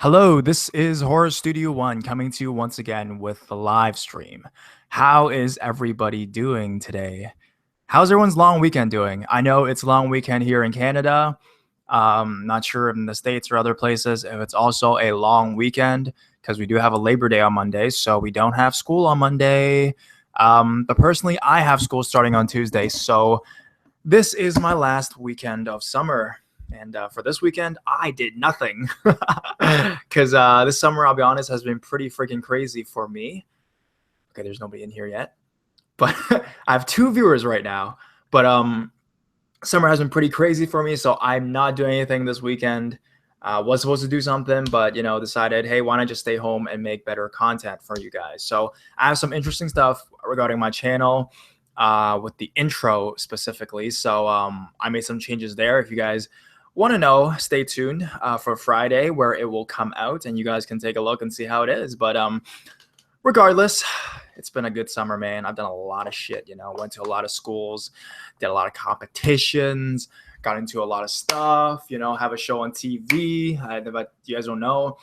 Hello, this is Horror Studio One coming to you once again with the live stream. How is everybody doing today? How's everyone's long weekend doing? I know it's a long weekend here in Canada. Not sure in the States or other places if it's also a long weekend because we do have a Labor Day on Monday, so we don't have school on Monday. But personally, I have school starting on Tuesday, so this is my last weekend of summer. And for this weekend, I did nothing because this summer, I'll be honest, has been pretty freaking crazy for me. Okay, there's nobody in here yet, but I have 2 viewers right now. But summer has been pretty crazy for me, so I'm not doing anything this weekend. Was supposed to do something, but decided, hey, why not just stay home and make better content for you guys? So I have some interesting stuff regarding my channel. With the intro specifically. So I made some changes there. If you guys want to know, stay tuned for Friday where it will come out and you guys can take a look and see how it is. But regardless, it's been a good summer, man. I've done a lot of shit, went to a lot of schools, did a lot of competitions, got into a lot of stuff, have a show on TV. But you guys don't know,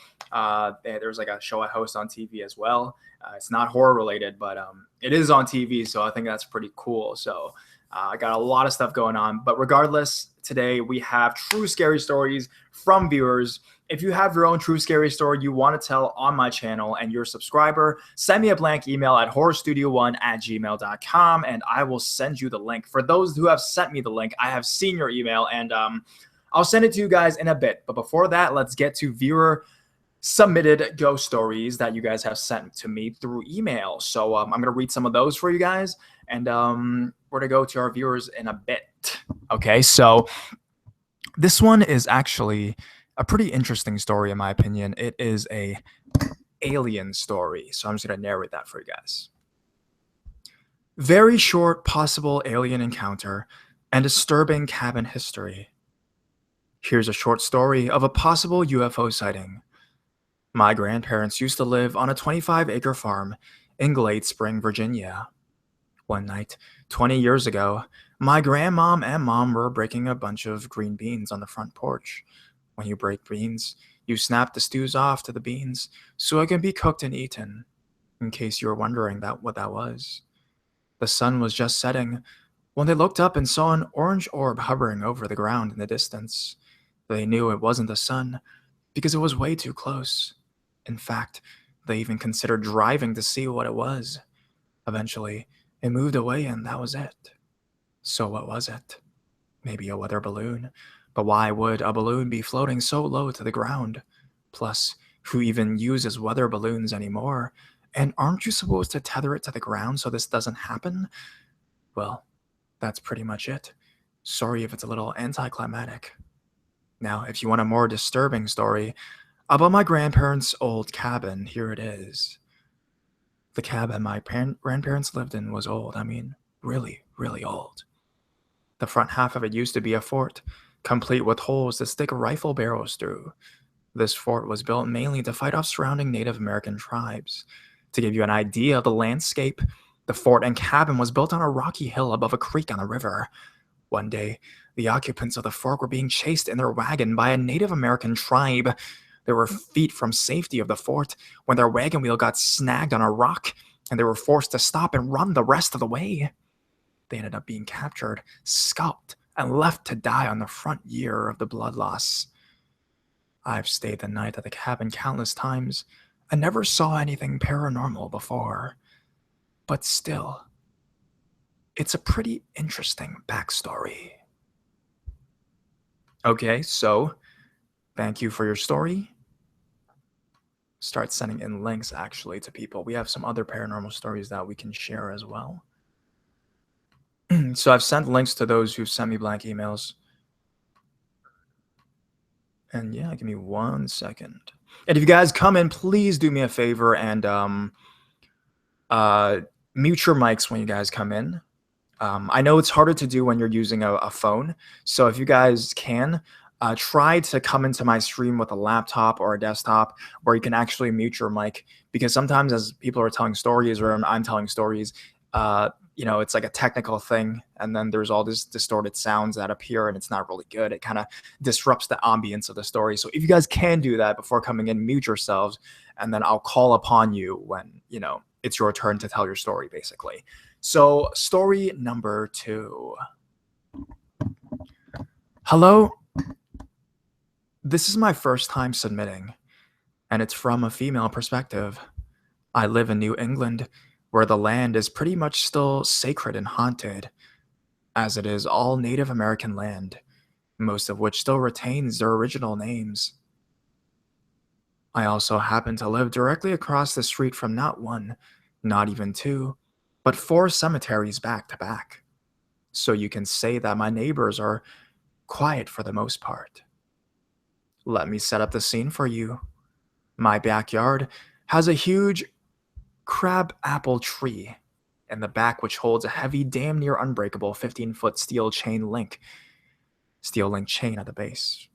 there's like a show I host on TV as well. It's not horror related, but it is on TV, so I think that's pretty cool. So I got a lot of stuff going on. But regardless, today we have true scary stories from viewers. If you have your own true scary story you want to tell on my channel and you're a subscriber, send me a blank email at horrorstudio1@gmail.com and I will send you the link. For those who have sent me the link, I have seen your email and I'll send it to you guys in a bit. But before that, let's get to viewer submitted ghost stories that you guys have sent to me through email. So I'm going to read some of those for you guys, and we're going to go to our viewers in a bit. Okay, so this one is actually a pretty interesting story in my opinion. It is a alien story, so I'm just going to narrate that for you guys. Very short possible alien encounter and disturbing cabin history. Here's a short story of a possible UFO sighting. My grandparents used to live on a 25-acre farm in Glade Spring, Virginia. One night, 20 years ago, my grandmom and mom were breaking a bunch of green beans on the front porch. When you break beans, you snap the stews off to the beans so it can be cooked and eaten, in case you were wondering what that was. The sun was just setting when they looked up and saw an orange orb hovering over the ground in the distance. They knew it wasn't the sun because it was way too close. In fact, they even considered driving to see what it was. Eventually, it moved away and that was it. So what was it? Maybe a weather balloon. But why would a balloon be floating so low to the ground? Plus, who even uses weather balloons anymore? And aren't you supposed to tether it to the ground so this doesn't happen? Well, that's pretty much it. Sorry if it's a little anticlimactic. Now, if you want a more disturbing story about my grandparents' old cabin, here it is. The cabin my grandparents lived in was old. I mean, really, really old. The front half of it used to be a fort, complete with holes to stick rifle barrels through. This fort was built mainly to fight off surrounding Native American tribes. To give you an idea of the landscape, the fort and cabin was built on a rocky hill above a creek on a river. One day, the occupants of the fort were being chased in their wagon by a Native American tribe. They were feet from safety of the fort when their wagon wheel got snagged on a rock, and they were forced to stop and run the rest of the way. They ended up being captured, scalped, and left to die on the front year of the blood loss. I've stayed the night at the cabin countless times and never saw anything paranormal before. But still, it's a pretty interesting backstory. Okay, so thank you for your story. Start sending in links actually to people. We have some other paranormal stories that we can share as well. So I've sent links to those who've sent me blank emails. And yeah, give me 1 second. And if you guys come in, please do me a favor and mute your mics when you guys come in. I know it's harder to do when you're using a phone. So if you guys can, try to come into my stream with a laptop or a desktop where you can actually mute your mic, because sometimes as people are telling stories or I'm telling stories, it's like a technical thing, and then there's all these distorted sounds that appear, and it's not really good. It kind of disrupts the ambience of the story. So if you guys can do that before coming in, mute yourselves, and then I'll call upon you when it's your turn to tell your story, basically. So story number 2. Hello, this is my first time submitting, and it's from a female perspective. I live in New England, where the land is pretty much still sacred and haunted, as it is all Native American land, most of which still retains their original names. I also happen to live directly across the street from not one, not even two, but 4 cemeteries back to back. So you can say that my neighbors are quiet for the most part. Let me set up the scene for you. My backyard has a huge crab apple tree in the back, which holds a heavy, damn near unbreakable 15-foot steel link chain at the base.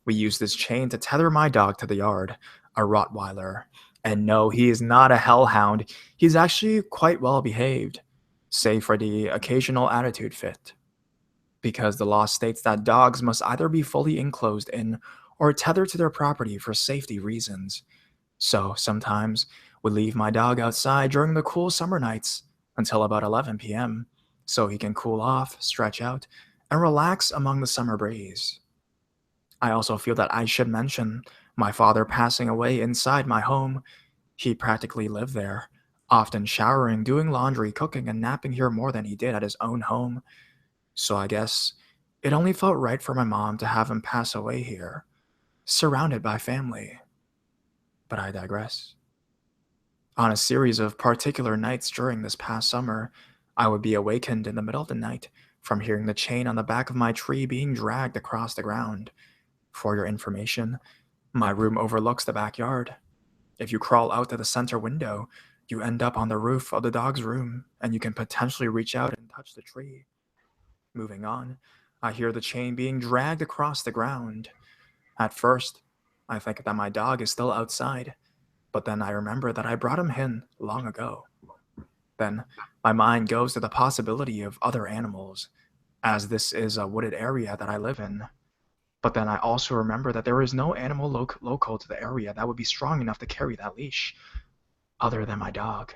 We use this chain to tether my dog to the yard, a Rottweiler. And no, he is not a hellhound. He's actually quite well behaved, save for the occasional attitude fit. Because the law states that dogs must either be fully enclosed in or tethered to their property for safety reasons. So sometimes we leave my dog outside during the cool summer nights until about 11 p.m. so he can cool off, stretch out, and relax among the summer breeze. I also feel that I should mention my father passing away inside my home. He practically lived there, often showering, doing laundry, cooking, and napping here more than he did at his own home. So I guess it only felt right for my mom to have him pass away here, surrounded by family. But I digress. On a series of particular nights during this past summer, I would be awakened in the middle of the night from hearing the chain on the back of my tree being dragged across the ground. For your information, my room overlooks the backyard. If you crawl out to the center window, you end up on the roof of the dog's room, and you can potentially reach out and touch the tree. Moving on, I hear the chain being dragged across the ground. At first, I think that my dog is still outside, but then I remember that I brought him in long ago. Then my mind goes to the possibility of other animals, as this is a wooded area that I live in. But then I also remember that there is no animal local to the area that would be strong enough to carry that leash, other than my dog.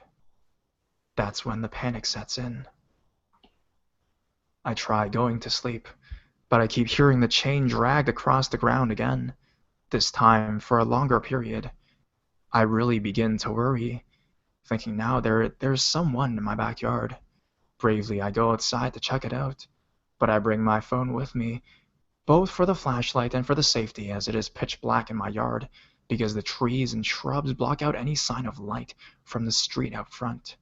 That's when the panic sets in. I try going to sleep, but I keep hearing the chain dragged across the ground again, this time for a longer period. I really begin to worry, thinking now there's someone in my backyard. Bravely, I go outside to check it out, but I bring my phone with me, both for the flashlight and for the safety, as it is pitch black in my yard, because the trees and shrubs block out any sign of light from the street out front.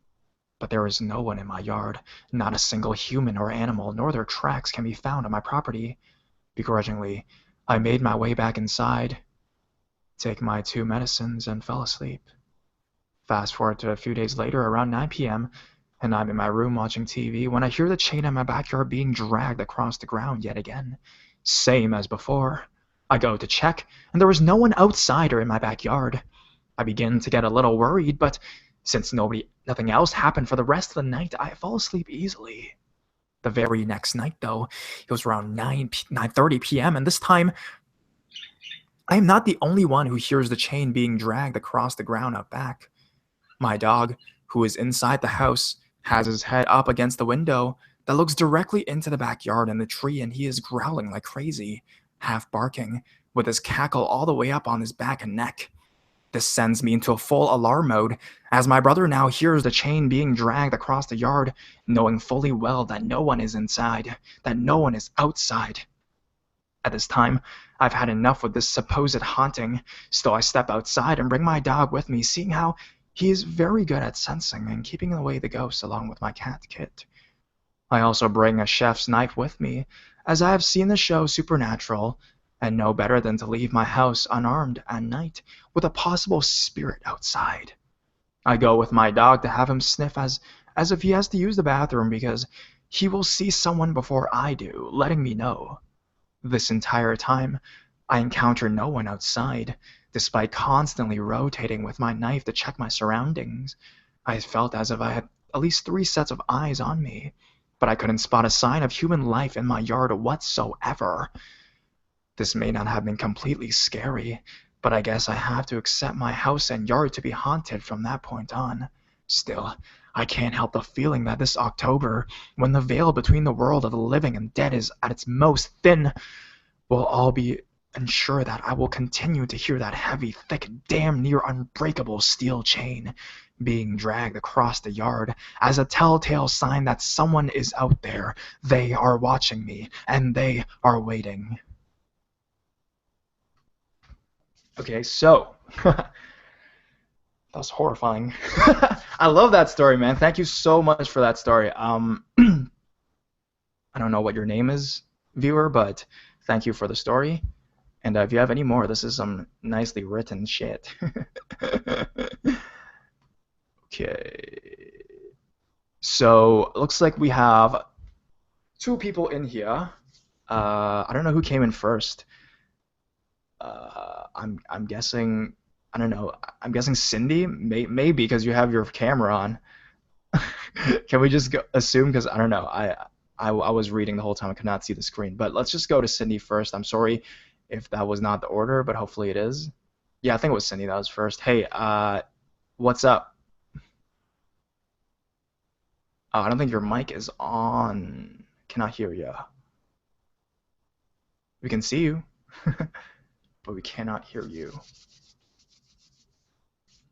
But there is no one in my yard, not a single human or animal, nor their tracks can be found on my property. Begrudgingly, I made my way back inside, take my 2 medicines, and fell asleep. Fast forward to a few days later, around 9 p.m., and I'm in my room watching TV when I hear the chain in my backyard being dragged across the ground yet again. Same as before. I go to check, and there was no one outside or in my backyard. I begin to get a little worried, but since nothing else happened for the rest of the night, I fall asleep easily. The very next night, though, it was around 9:30 p.m., and this time, I am not the only one who hears the chain being dragged across the ground out back. My dog, who is inside the house, has his head up against the window that looks directly into the backyard and the tree, and he is growling like crazy, half barking, with his cackle all the way up on his back and neck. This sends me into a full alarm mode, as my brother now hears the chain being dragged across the yard, knowing fully well that no one is inside, that no one is outside. At this time, I've had enough with this supposed haunting, so I step outside and bring my dog with me, seeing how he is very good at sensing and keeping away the ghosts along with my cat, Kit. I also bring a chef's knife with me, as I have seen the show Supernatural, and know better than to leave my house unarmed at night with a possible spirit outside. I go with my dog to have him sniff as if he has to use the bathroom, because he will see someone before I do, letting me know. This entire time, I encounter no one outside, despite constantly rotating with my knife to check my surroundings. I felt as if I had at least 3 sets of eyes on me, but I couldn't spot a sign of human life in my yard whatsoever. This may not have been completely scary, but I guess I have to accept my house and yard to be haunted from that point on. Still, I can't help the feeling that this October, when the veil between the world of the living and dead is at its most thin, will all be ensure that I will continue to hear that heavy, thick, damn near unbreakable steel chain being dragged across the yard as a telltale sign that someone is out there. They are watching me, and they are waiting. Okay, so that was horrifying. I love that story, man. Thank you so much for that story. I don't know what your name is, viewer, but thank you for the story. And if you have any more, this is some nicely written shit. Okay. So, looks like we have 2 people in here. I don't know who came in first. I'm guessing, I don't know. I'm guessing Cindy, maybe because you have your camera on. Can we just assume? Because I don't know. I was reading the whole time. I could not see the screen. But let's just go to Cindy first. I'm sorry if that was not the order, but hopefully it is. Yeah, I think it was Cindy that was first. Hey, what's up? Oh, I don't think your mic is on. Cannot hear you. We can see you, but we cannot hear you.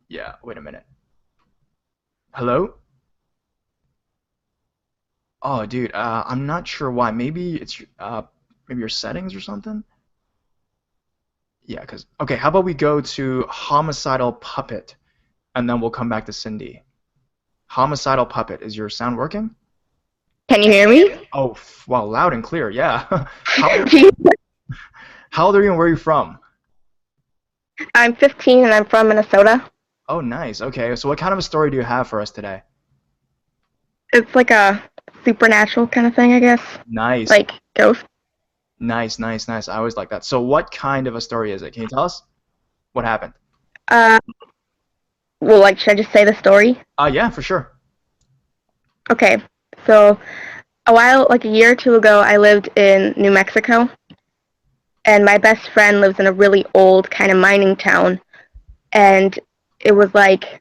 Yeah, wait a minute. Hello? Oh, dude, I'm not sure why. Maybe it's maybe your settings or something? Yeah, okay, how about we go to Homicidal Puppet, and then we'll come back to Cindy. Homicidal Puppet, is your sound working? Can you hear me? Oh, wow, loud and clear, yeah. How old are you and where are you from? I'm 15 and I'm from Minnesota. Oh, nice. Okay, so what kind of a story do you have for us today? It's like a supernatural kind of thing, I guess. Nice. Like ghost. Nice. I always like that. So what kind of a story is it? Can you tell us? What happened? Well, like, should I just say the story? Yeah, for sure. Okay, so like a year or two ago, I lived in New Mexico, and my best friend lives in a really old kind of mining town, and it was like,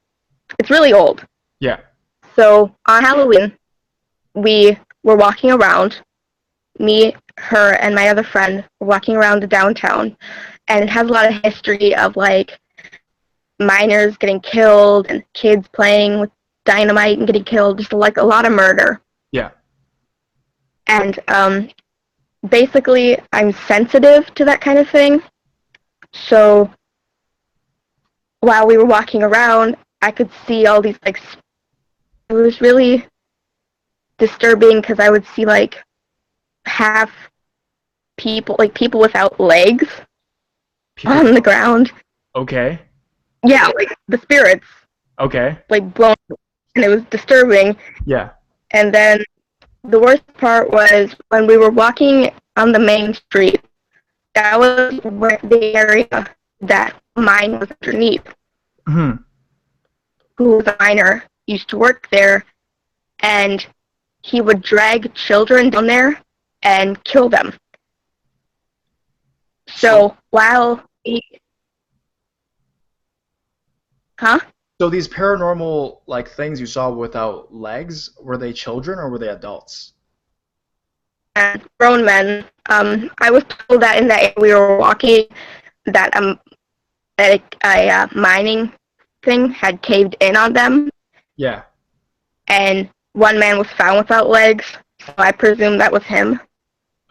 it's really old. Yeah. So on Halloween, we were walking around, me, her, and my other friend were walking around the downtown, and it has a lot of history of like miners getting killed and kids playing with dynamite and getting killed, just like a lot of murder. Yeah. And basically, I'm sensitive to that kind of thing. So while we were walking around, I could see all these like. It was really disturbing because I would see like half people, like people without legs on the ground. Okay. Yeah, like the spirits. Okay. Like blown, and it was disturbing. Yeah. And then the worst part was when we were walking on the main street. That was where the area that mine was underneath. Mm-hmm. Who was a miner, used to work there, and he would drag children down there and kill them. So while he... Huh? So these paranormal like things you saw without legs, were they children or were they adults? And grown men. I was told that in the area we were walking that a mining thing had caved in on them. Yeah. And one man was found without legs, so I presume that was him.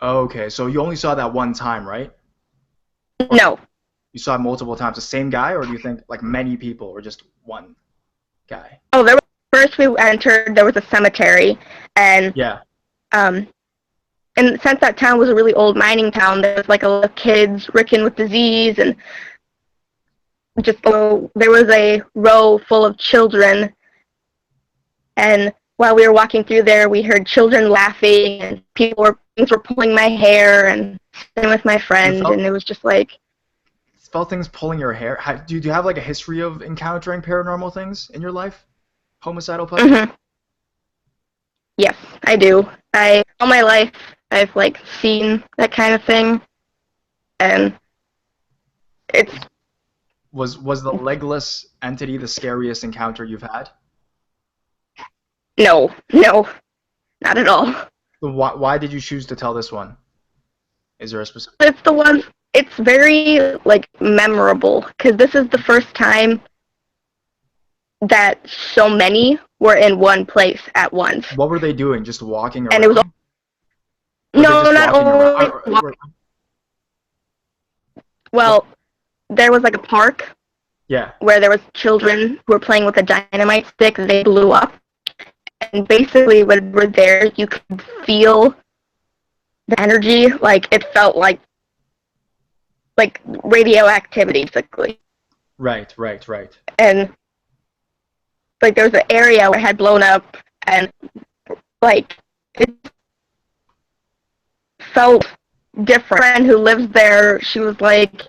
Okay, so you only saw that one time, right? No. You saw it multiple times, the same guy, or do you think like many people or just one guy? Oh, first we entered, there was a cemetery, and yeah. And since that town was a really old mining town, there was like a lot of kids stricken with disease, and just there was a row full of children. And while we were walking through there, we heard children laughing, and things were pulling my hair, and sitting with my friend, and it was just like. Felt things pulling your hair. Do you have like a history of encountering paranormal things in your life? Homicidal puppet? Mm-hmm. I do. All my life, I've like seen that kind of thing, and it's Was the legless entity the scariest encounter you've had? no, no, not at all. So why did you choose to tell this one? Is there a specific? It's the one. It's very like memorable because this is the first time that so many were in one place at once, What were they doing? Just walking and it was around? Were they no, just not walking around? only well, there was like a park Yeah. where there was children who were playing with a dynamite stick. They blew up, and basically when we were there, you could feel the energy. Like it felt like radioactivity, basically. Right, right, right. And like there was an area where it had blown up, and like it felt different. A friend who lives there, she was like,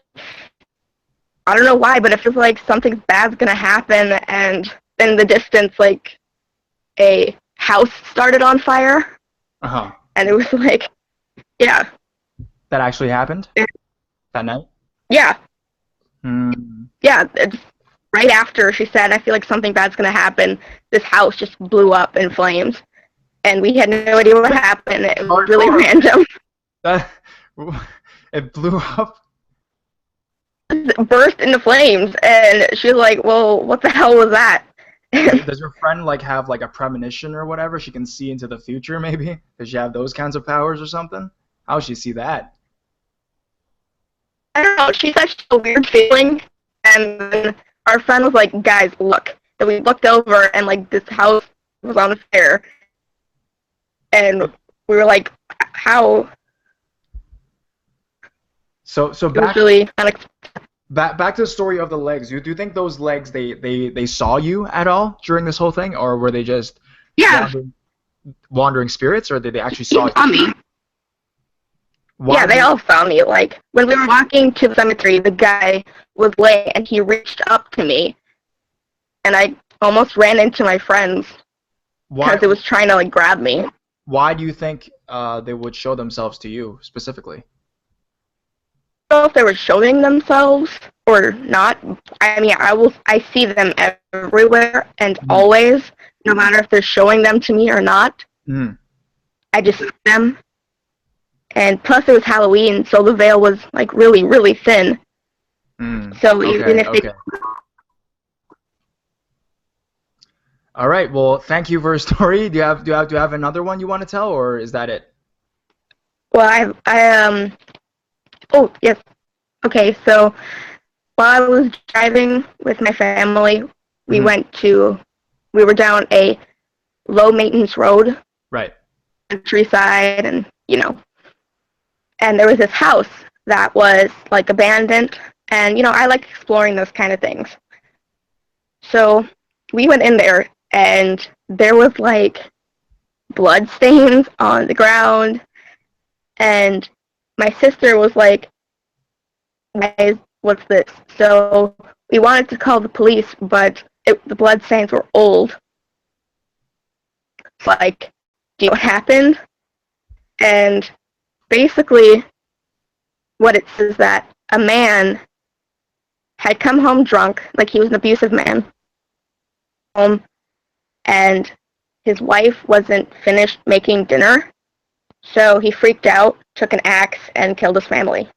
I don't know why, but it feels like something bad's gonna happen. And in the distance, like a house started on fire, Uh-huh. and it was like, yeah, That actually happened that night? yeah, Hmm. yeah. It's right after she said, I feel like something bad's gonna happen. This house just blew up in flames, and we had no idea what happened. It was really random. That it blew up. Burst into flames, and she was like, well, what the hell was that? Does your friend like have like a premonition or whatever? She can see into the future, maybe? Does she have those kinds of powers or something? How does she see that? I don't know, she said she had a weird feeling, and then our friend was like, guys, look. And we looked over, and like this house was on fire, and we were like, how? So It was back really unexpected. back to the story of the legs. Do you think those legs they saw you at all during this whole thing, or were they just Yeah, wandering spirits, or did they actually he saw saw you? me. Why Yeah, do they you, all saw me. Like, when we were walking to the cemetery, the guy was laying, and he reached up to me, and I almost ran into my friends why because it was trying to, like, grab me. why do you think they would show themselves to you specifically? Know if they were showing themselves or not. I mean, I see them everywhere and Mhm. always, no matter if they're showing them to me or not. Mhm. I just see them. And plus, it was Halloween, so the veil was like really, really thin. Mm. So even Okay, if they, okay. All right. Well, thank you for your story. Do you have another one you want to tell, or is that it? well, oh yes, okay. So while I was driving with my family, we Mhm. went to, we were down a low maintenance road, Right. countryside, and and there was this house that was like abandoned, and I like exploring those kind of things. So we went in there, and there was like blood stains on the ground, and my sister was like, guys, what's this? So we wanted to call the police, but the blood stains were old. It's like, do you know what happened? And basically what it says is that a man had come home drunk, like he was an abusive man, home, and his wife wasn't finished making dinner, so he freaked out, took an axe, and killed his family.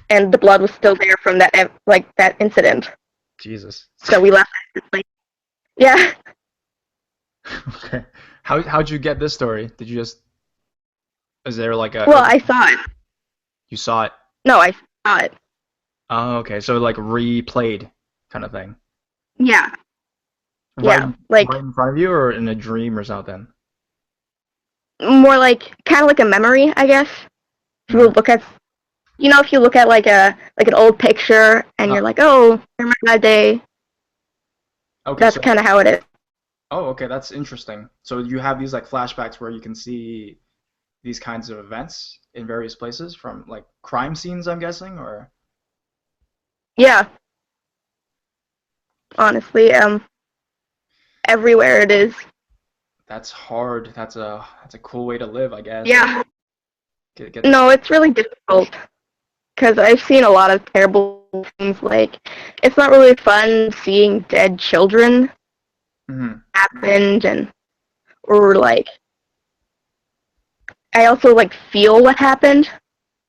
And the blood was still there from that incident. Jesus. So we left it. Like, yeah. Okay. How'd you get this story? Did you just is there like a Well, I saw it. you saw it? No, I saw it. Oh, okay. So like replayed kind of thing. Yeah, Right yeah. Like right in front of you or in a dream or something? more like kind of like a memory, I guess. If you Hmm. look at, if you look at like an old picture and Uh, you're like, oh, I remember that day. okay, That's so kind of how it is. oh, okay, that's interesting. So you have these like flashbacks where you can see these kinds of events in various places from like crime scenes, I'm guessing, or Yeah, honestly, everywhere it is. That's hard. That's a cool way to live, I guess. Yeah. Get No, it's really difficult because I've seen a lot of terrible things. Like, it's not really fun seeing dead children Mhm. happened, and or like I also like feel what happened,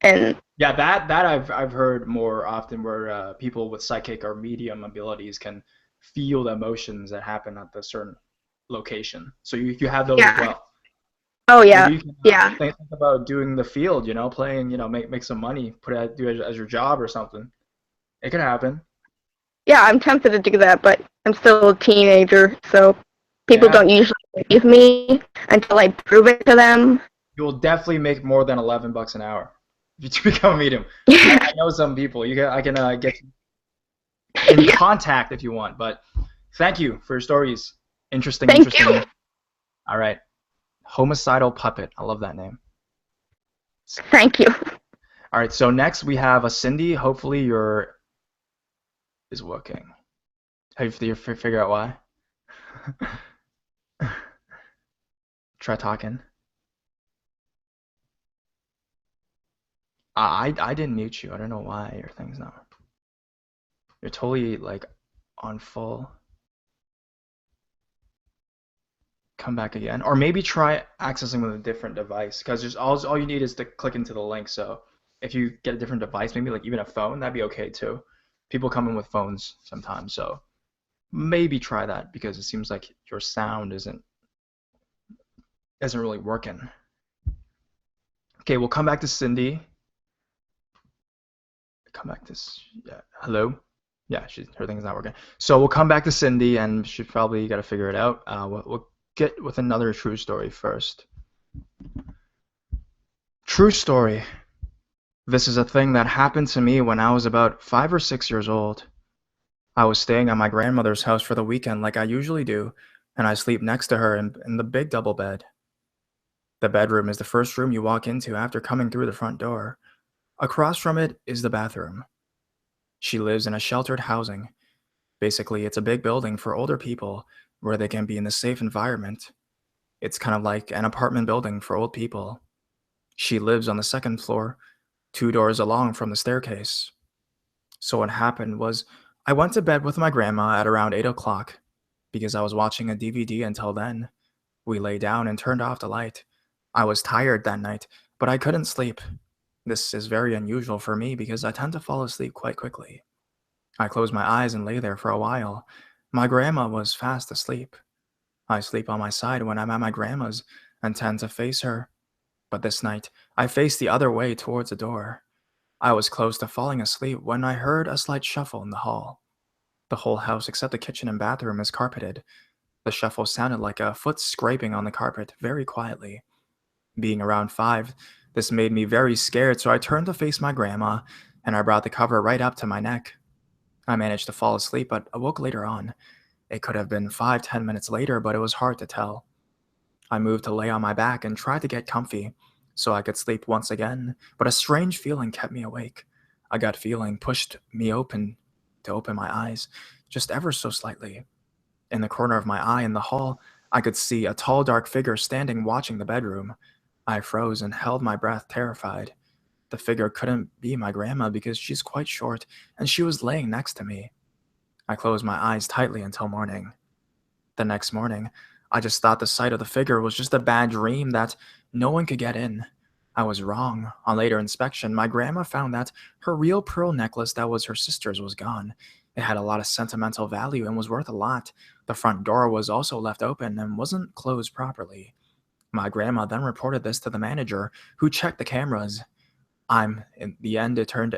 and Yeah, that I've heard more often where people with psychic or medium abilities can feel the emotions that happen at the certain location. So you have those as yeah. well. Oh Maybe yeah, you can yeah, think about doing the field, playing, make some money, do it as your job or something. It could happen. yeah. I'm tempted to do that, but I'm still a teenager, so people Yeah, don't usually believe me until I prove it to them. you will definitely make more than $11 an hour if you become a medium. I know some people. I can get in Yeah. contact if you want. But thank you for your stories. Interesting, Thank you. interesting. All right. Homicidal Puppet. I love that name. Thank you. All right. So next we have a Cindy. Hopefully your is working. Have you figure out why? Try talking. I didn't mute you. I don't know why your thing's not. You're totally like on full. Come back again, or maybe try accessing with a different device, because just all you need is to click into the link. So if you get a different device, maybe like even a phone, that'd be okay too. People come in with phones sometimes, so maybe try that, because it seems like your sound isn't really working. Okay, we'll come back to Cindy. Come back to yeah. Hello. Yeah, her thing's not working. So we'll come back to Cindy, and she probably got to figure it out. We'll get with another true story first. True story. This is a thing that happened to me when I was about 5 or 6 years old. I was staying at my grandmother's house for the weekend like I usually do, and I sleep next to her in the big double bed. The bedroom is the first room you walk into after coming through the front door. Across from it is the bathroom. She lives in a sheltered housing. Basically, it's a big building for older people where they can be in a safe environment. It's kind of like an apartment building for old people. She lives on the second floor, 2 doors along from the staircase. So what happened was I went to bed with my grandma at around 8 o'clock because I was watching a DVD until then. We lay down and turned off the light. I was tired that night, but I couldn't sleep. This is very unusual for me because I tend to fall asleep quite quickly. I closed my eyes and lay there for a while. My grandma was fast asleep. I sleep on my side when I'm at my grandma's and tend to face her. But this night, I faced the other way towards the door. I was close to falling asleep when I heard a slight shuffle in the hall. The whole house except the kitchen and bathroom is carpeted. The shuffle sounded like a foot scraping on the carpet very quietly. Being around 5, this made me very scared, so I turned to face my grandma and I brought the cover right up to my neck. I managed to fall asleep but awoke later on. It could have been 5, 10 minutes later, but it was hard to tell. I moved to lay on my back and tried to get comfy so I could sleep once again, but a strange feeling kept me awake. A gut feeling pushed me open my eyes, just ever so slightly. In the corner of my eye in the hall, I could see a tall, dark figure standing watching the bedroom. I froze and held my breath, terrified. The figure couldn't be my grandma because she's quite short, and she was laying next to me. I closed my eyes tightly until morning. The next morning, I just thought the sight of the figure was just a bad dream that no one could get in. I was wrong. On later inspection, my grandma found that her real pearl necklace that was her sister's was gone. It had a lot of sentimental value and was worth a lot. The front door was also left open and wasn't closed properly. My grandma then reported this to the manager, who checked the cameras. In the end it turned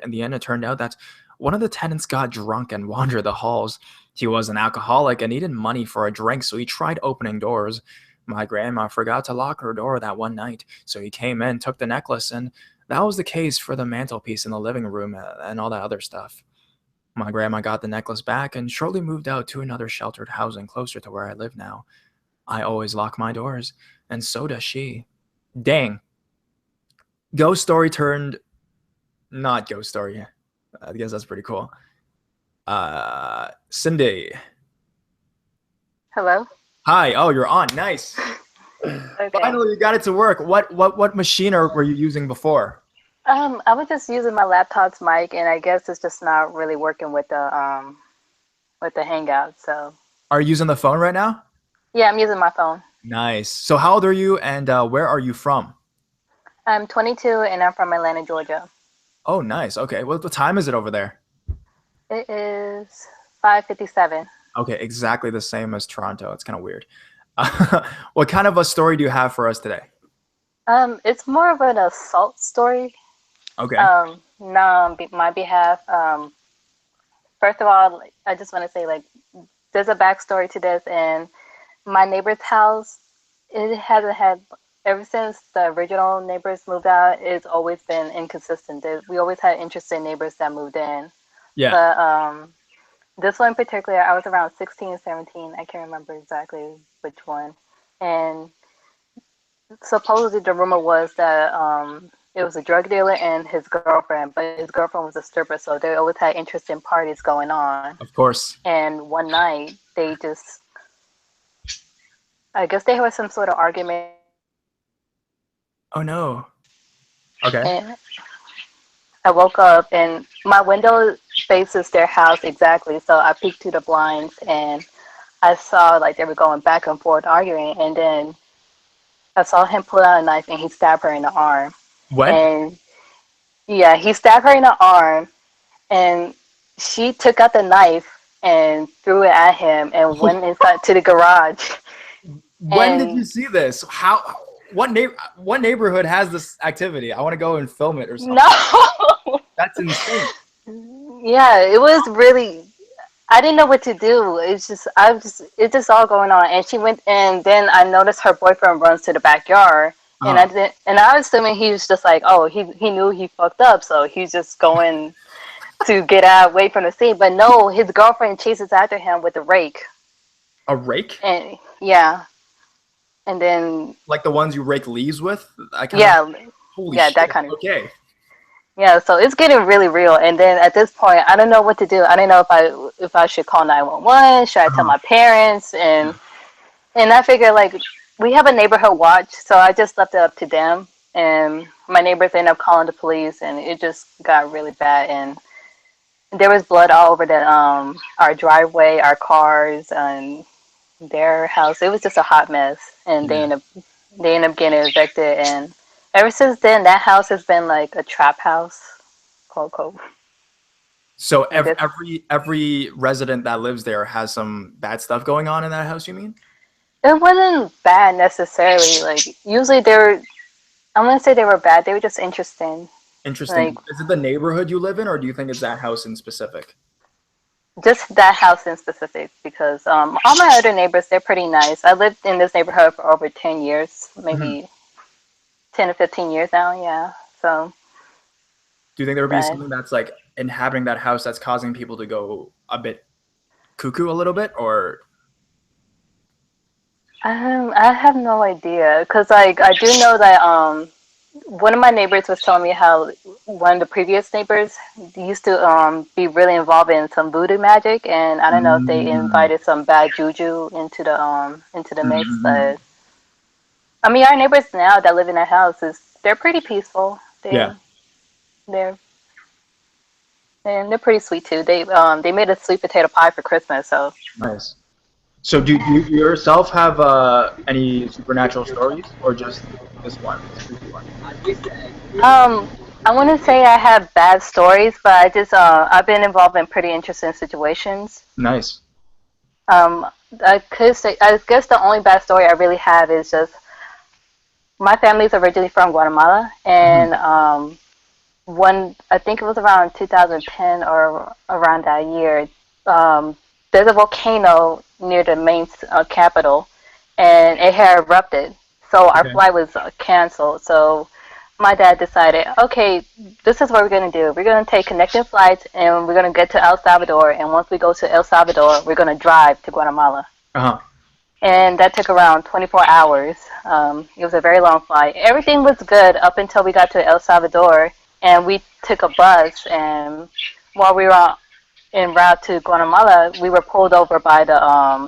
out that one of the tenants got drunk and wandered the halls. He was an alcoholic and needed money for a drink, so he tried opening doors. My grandma forgot to lock her door that one night, so he came in, took the necklace, and that was the case for the mantelpiece in the living room and all that other stuff. My grandma got the necklace back and shortly moved out to another sheltered housing closer to where I live now. I always lock my doors, and so does she. Dang. Ghost story turned not ghost story. I guess that's pretty cool. Cindy. Hello. Hi. Oh, you're on. Nice. Okay. Finally, you got it to work. What machine were you using before? I was just using my laptop's mic, and I guess it's just not really working with the Hangout. So Are you using the phone right now? yeah, I'm using my phone. Nice. So how old are you, and where are you from? I'm 22, and I'm from Atlanta, Georgia. Oh, nice. Okay. What time is it over there? It is 5:57. Okay, exactly the same as Toronto. It's kind of weird. What kind of a story do you have for us today? It's more of an assault story. Okay. Now on my behalf. First of all, like, I just want to say like there's a backstory to this, and my neighbor's house, it hasn't had ever since the original neighbors moved out. It's always been inconsistent. We always had interesting neighbors that moved in, Yeah. but this one in particular, I was around 16, 17. I can't remember exactly which one, and supposedly the rumor was that it was a drug dealer and his girlfriend, but his girlfriend was a stripper, so they always had interesting parties going on. Of course. And one night, they just, I guess they had some sort of argument, Oh no. Okay. and I woke up and my window faces their house exactly, so I peeked through the blinds and I saw like they were going back and forth arguing, and then I saw him pull out a knife and he stabbed her in the arm. What? And yeah, he stabbed her in the arm, and she took out the knife and threw it at him and went inside to the garage. When did you And see this? How? What neighborhood has this activity? I want to go and film it or something. no, That's insane. yeah, it was really. I didn't know what to do. It's just all going on. And she went, and then I noticed her boyfriend runs to the backyard, and Uh, I was assuming he was just like, oh, he knew he fucked up, so he's just going to get out, away from the scene. But no, his girlfriend chases after him with a rake, a rake? and yeah, and then Like the ones you rake leaves with? I kind of. yeah, Holy yeah, that shit. kind of. Okay. Yeah, so it's getting really real. And then at this point, I don't know what to do. I don't know if I should call 911, should I tell Uh-huh. my parents, and I figured like we have a neighborhood watch, so I just left it up to them. And my neighbors ended up calling the police, and it just got really bad. And there was blood all over the our driveway, our cars, and their house. It was just a hot mess, and Yeah. they ended up getting evicted. And ever since then, that house has been like a trap house, quote unquote. So I guess every resident that lives there has some bad stuff going on in that house, you mean? it wasn't bad necessarily. Like usually they were. I wouldn't say they were bad. They were just interesting. Interesting. Like Is it the neighborhood you live in, or do you think it's that house in specific? just that house in specific, because all my other neighbors, they're pretty nice. I lived in this neighborhood for over 10 years, Mhm. maybe 10 to 15 years now. Yeah. So, Do you think there would be but something that's like inhabiting that house that's causing people to go a bit cuckoo a little bit, or I have no idea, because like I do know that one of my neighbors was telling me how one of the previous neighbors used to be really involved in some voodoo magic, and I don't know if they mm, invited some bad juju into the mix. mm. But I mean, our neighbors now that live in that house is they're pretty peaceful. Yeah, They're and they're pretty sweet too. They made a sweet potato pie for Christmas, so nice. So do you yourself have any supernatural stories, or just this creepy one? um. I wouldn't say I have bad stories, but I've been involved in pretty interesting situations. Nice. Um, I could say I guess the only bad story I really have is just my family's originally from Guatemala, Mhm. and one I think it was around 2010 or around that year. Um, there's a volcano near the main capital, and it had erupted. So our Okay. flight was canceled. So my dad decided, okay, this is what we're gonna do. We're gonna take connecting flights, and we're gonna get to El Salvador. And once we go to El Salvador, we're gonna drive to Guatemala. Uh-huh. And that took around 24 hours. It was a very long flight. Everything was good up until we got to El Salvador, and we took a bus. And while we were en route to Guatemala, we were pulled over by the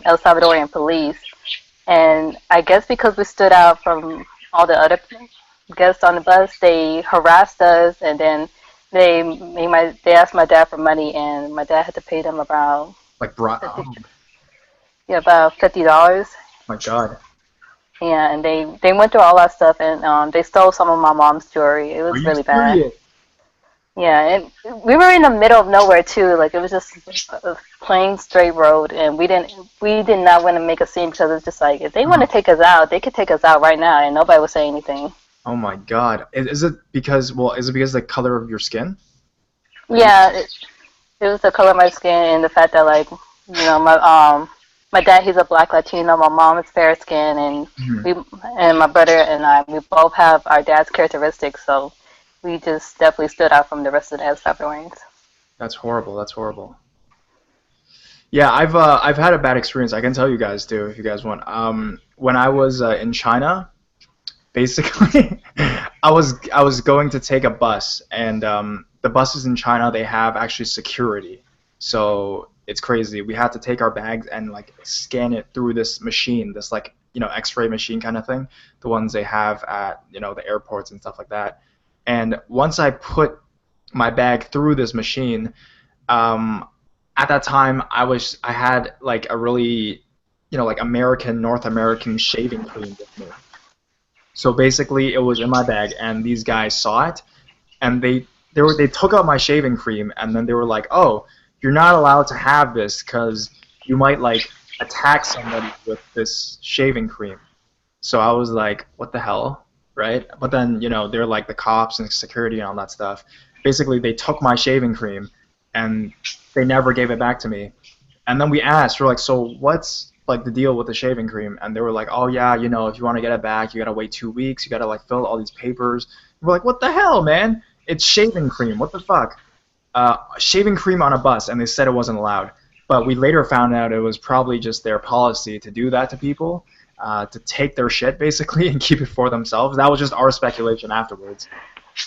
El Salvadorian police. And I guess because we stood out from all the other guests on the bus, they harassed us, and then they asked my dad for money, and my dad had to pay them about Like, 50, oh yeah, about $50. my God. Yeah, and they went through all that stuff, and they stole some of my mom's jewelry. It Are was you really bad. serious? Yeah, and we were in the middle of nowhere too. Like it was just a plain straight road, and we did not want to make a scene because it's just like if they want to take us out, they could take us out right now, and nobody would say anything. Oh my God. Is it because, well, is it because of the color of your skin? Yeah, it was the color of my skin and the fact that like my dad, he's a black Latino, my mom is fair skin, and Mhm. my brother and I, we both have our dad's characteristics, so we just definitely stood out from the rest of the El Salvadorians. That's horrible. That's horrible. Yeah, I've had a bad experience. I can tell you guys too if you guys want. When I was in China, basically, I was going to take a bus, and the buses in China, they have actually security, so it's crazy. We had to take our bags and like scan it through this machine, this like X-ray machine kind of thing, the ones they have at the airports and stuff like that. And once I put my bag through this machine, um, at that time I had like a really like North American shaving cream with me. So basically, it was in my bag, and these guys saw it, and they took out my shaving cream, and then they were like, "Oh, you're not allowed to have this because you might like attack somebody with this shaving cream." So I was like, "What the hell?" Right? But then they're like the cops and security and all that stuff. Basically, they took my shaving cream, and they never gave it back to me. And then we asked, we're like, so what's like the deal with the shaving cream? And they were like, oh yeah, if you want to get it back, you gotta wait 2 weeks. You gotta like fill all these papers. We're like, what the hell, man? It's shaving cream. What the fuck? Shaving cream on a bus, and they said it wasn't allowed. But we later found out it was probably just their policy to do that to people, to take their shit basically and keep it for themselves. That was just our speculation afterwards.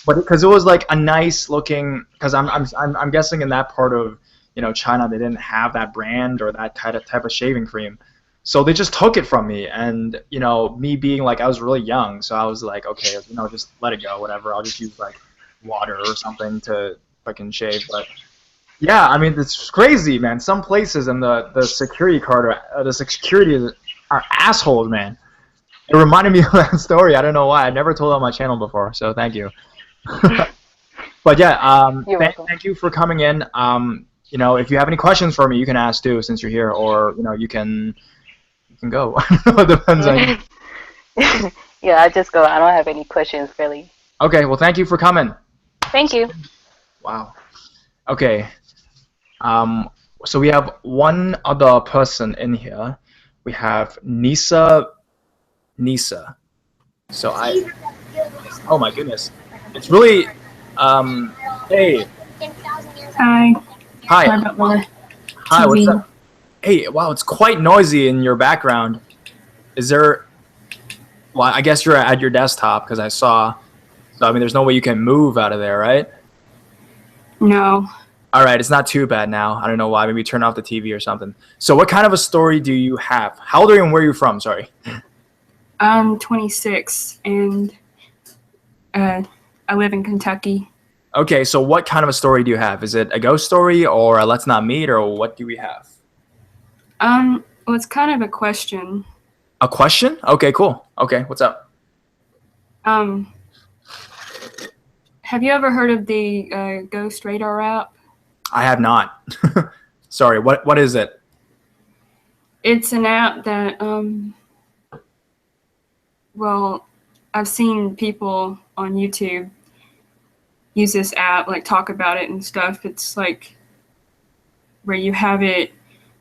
But because it was like a nice looking, because I'm guessing in that part of China they didn't have that brand or that kind of type of shaving cream, so they just took it from me. And me being like I was really young, so I was like, okay, just let it go, whatever. I'll just use like water or something to fucking shave. But yeah, I mean it's crazy, man. Some places and the security card the security are assholes, man. It reminded me of that story. I don't know why. I never told it on my channel before, so thank you. But yeah, You're welcome. thank you for coming in. If you have any questions for me, you can ask too, since you're here, or you can go. It depends on you. Yeah, I just go. I don't have any questions really. Okay, well, thank you for coming. Thank you. Wow. Okay. Um, so we have one other person in here. We have Nisa. Nisa. So oh my goodness, it's really. Hey. Hi. Hi. Sorry about the Hi. What's TV. up? Hey. Wow, it's quite noisy in your background. Is there? Well, I guess you're at your desktop because I saw. So I mean, there's no way you can move out of there, right? No. All right, it's not too bad now. I don't know why. Maybe turn off the TV or something. So, what kind of a story do you have? How old are you and where are you from? Sorry. I'm 26 and I live in Kentucky. Okay, so what kind of a story do you have? Is it a ghost story or a let's not meet or what do we have? Well, it's kind of a question. A question? Okay, cool. Okay, what's up? Have you ever heard of the Ghost Radar app? I have not. Sorry, what is it? It's an app that, well, I've seen people on YouTube use this app, like talk about it and stuff. It's like where you have it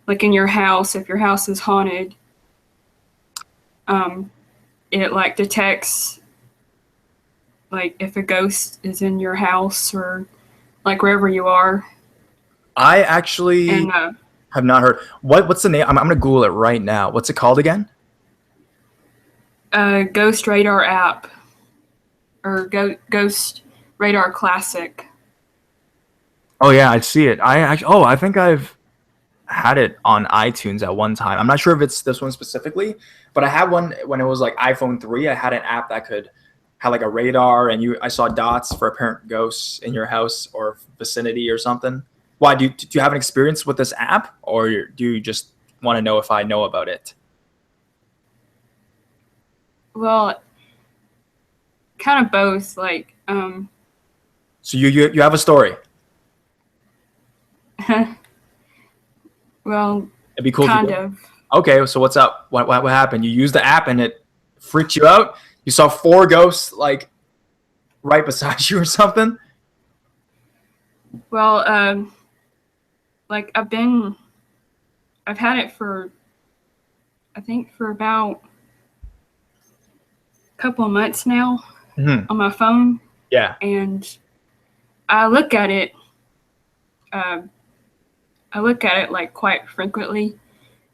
like in your house. If your house is haunted, it like detects like if a ghost is in your house or like wherever you are. I actually And have not heard. What's the name? I'm gonna Google it right now. What's it called again? Ghost Radar app or Ghost Radar Classic. Oh yeah, I see it. I think I've had it on iTunes at one time. I'm not sure if it's this one specifically, but I had one when it was like iPhone 3. I had an app that could had like a radar, and I saw dots for apparent ghosts in your house or vicinity or something. Why do you have an experience with this app, or do you just want to know if I know about it? Well, kind of both. Like, So you have a story. well, It'd be cool. kind of. Okay, so what's up? What happened? You used the app and it freaked you out? You saw 4 ghosts like right beside you or something? Well, like I've had it for, I think for about a couple of months now on my phone. Yeah. And I look at it. Like quite frequently.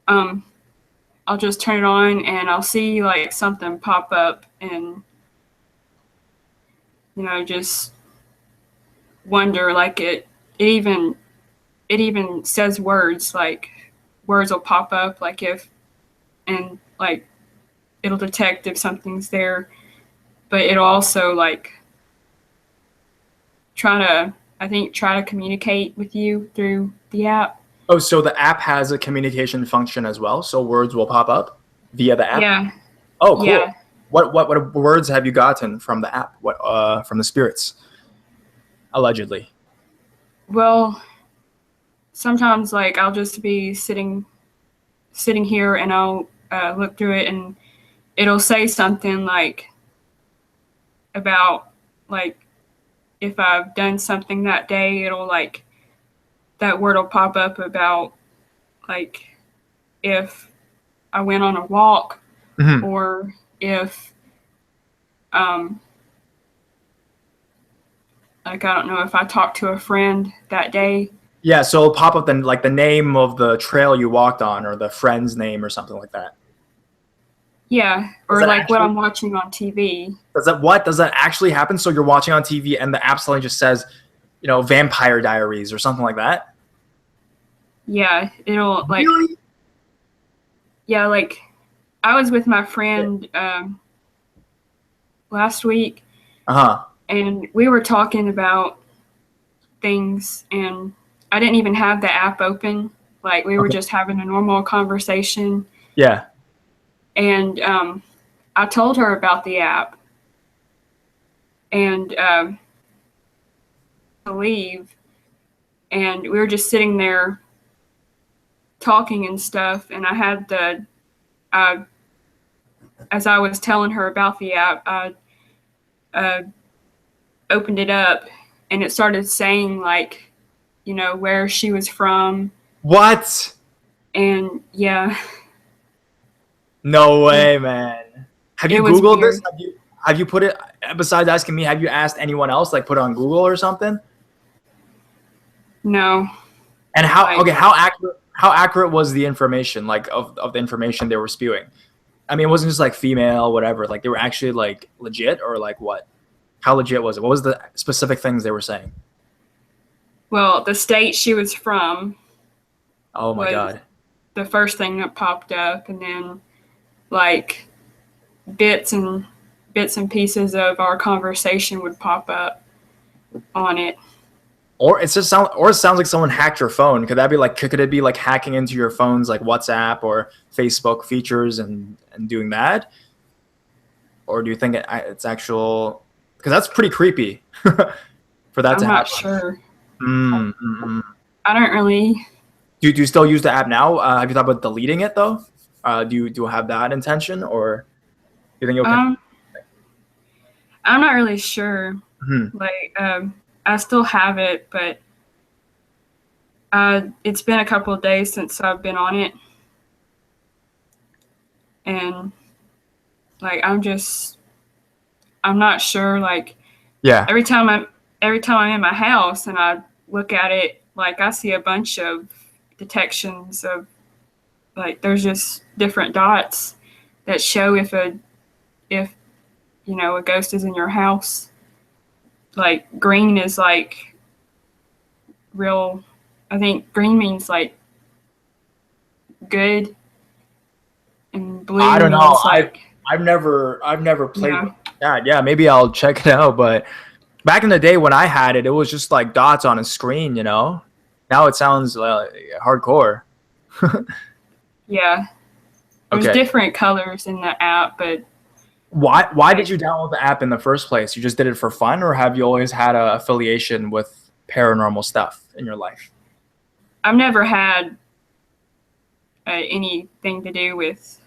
I'll just turn it on and I'll see like something pop up, and just wonder, like it even says words, like words will pop up, like and like it'll detect if something's there, but it'll also like try to communicate with you through the app. Oh, so the app has a communication function as well, so words will pop up via the app? Yeah. Oh, cool. Yeah. What words have you gotten from the app? What from the spirits? Allegedly. Well, sometimes like I'll just be sitting here and I'll look through it, and it'll say something like about like if I've done something that day, it'll like that word will pop up about like if I went on a walk, or if like I don't know, if I talked to a friend that day. Yeah, so it'll pop up then like the name of the trail you walked on, or the friend's name or something like that. Yeah, or like what I'm watching on TV. Does that actually happen? So you're watching on TV and the app suddenly just says, Vampire Diaries or something like that? Yeah, it'll like. Really? Yeah, like I was with my friend last week, and we were talking about things, and I didn't even have the app open. Like we were just having a normal conversation. Yeah. And I told her about the app, and to leave, and we were just sitting there talking and stuff, and I had as I was telling her about the app, I opened it up, and it started saying like, where she was from. What? And yeah. No way, man. Have you Googled weird. this? Have you put it, besides asking me, have you asked anyone else, like put it on Google or something? No. And how accurate was the information, like of the information they were spewing? I mean, it wasn't just like female, whatever. Like they were actually like legit, or like what? How legit was it? What was the specific things they were saying? Well, the state she was from. Oh my God. The first thing that popped up, and then like bits and pieces of our conversation would pop up on it. Or it sounds like someone hacked your phone. Could it be like hacking into your phone's like WhatsApp or Facebook features and doing that? Or do you think it's actual? Because that's pretty creepy for that to happen. I'm not sure. Mm-hmm. I don't really. Do you still use the app now? Have you thought about deleting it though? Do you have that intention, or do you think you'll? I'm not really sure. Like, I still have it, but it's been a couple of days since I've been on it, and like I'm not sure. Like, yeah. Every time I'm in my house and I look at it, like I see a bunch of detections of like there's just different dots that show if a ghost is in your house. Like green is like real. I think green means like good, and blue I don't know. means like I've never played yeah. with that. Yeah, maybe I'll check it out. But back in the day when I had it, it was just like dots on a screen. Now it sounds hardcore. Yeah, there's Okay. different colors in the app, but Why did you download the app in the first place? You just did it for fun, or have you always had a affiliation with paranormal stuff in your life? I've never had anything to do with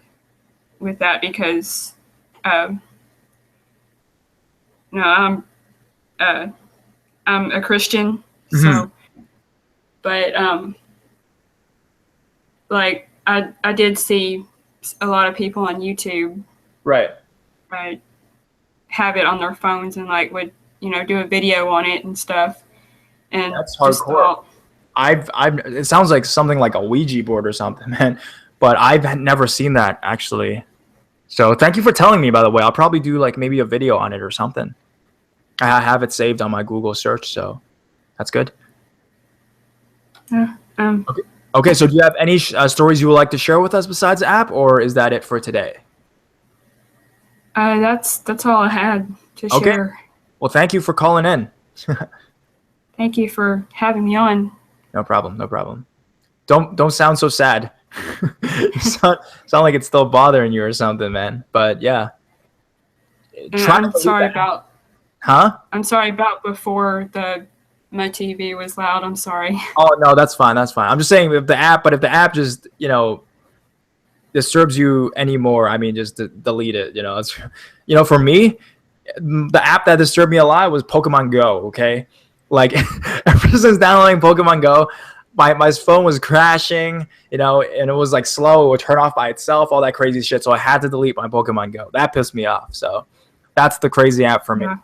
that because um, no, uh, I'm a Christian, Mhm. so but like I did see a lot of people on YouTube Right. uh, have it on their phones and like would do a video on it and stuff, and That's just hardcore. thought It sounds like something like a Ouija board or something, man. But I've never seen that actually. So thank you for telling me, by the way. I'll probably do like maybe a video on it or something. I have it saved on my Google search, so that's good. um, Okay, so do you have any stories you would like to share with us besides the app, or is that it for today? that's all I had to Okay. share. Well, thank you for calling in. Thank you for having me on. No problem. No problem. Don't sound so sad. You sound like it's still bothering you or something, man. But yeah, And try to believe that. Huh? I'm sorry about before my TV was loud. I'm sorry. Oh no, that's fine. That's fine. I'm just saying if the app just disturbs you anymore, I mean just delete it. It's for me, the app that disturbed me a lot was Pokemon Go. Okay, like ever since downloading Pokemon Go, my phone was crashing, and it was like slow. It would turn off by itself, all that crazy shit. So I had to delete my Pokemon Go. That pissed me off. So that's the crazy app for me. Yeah.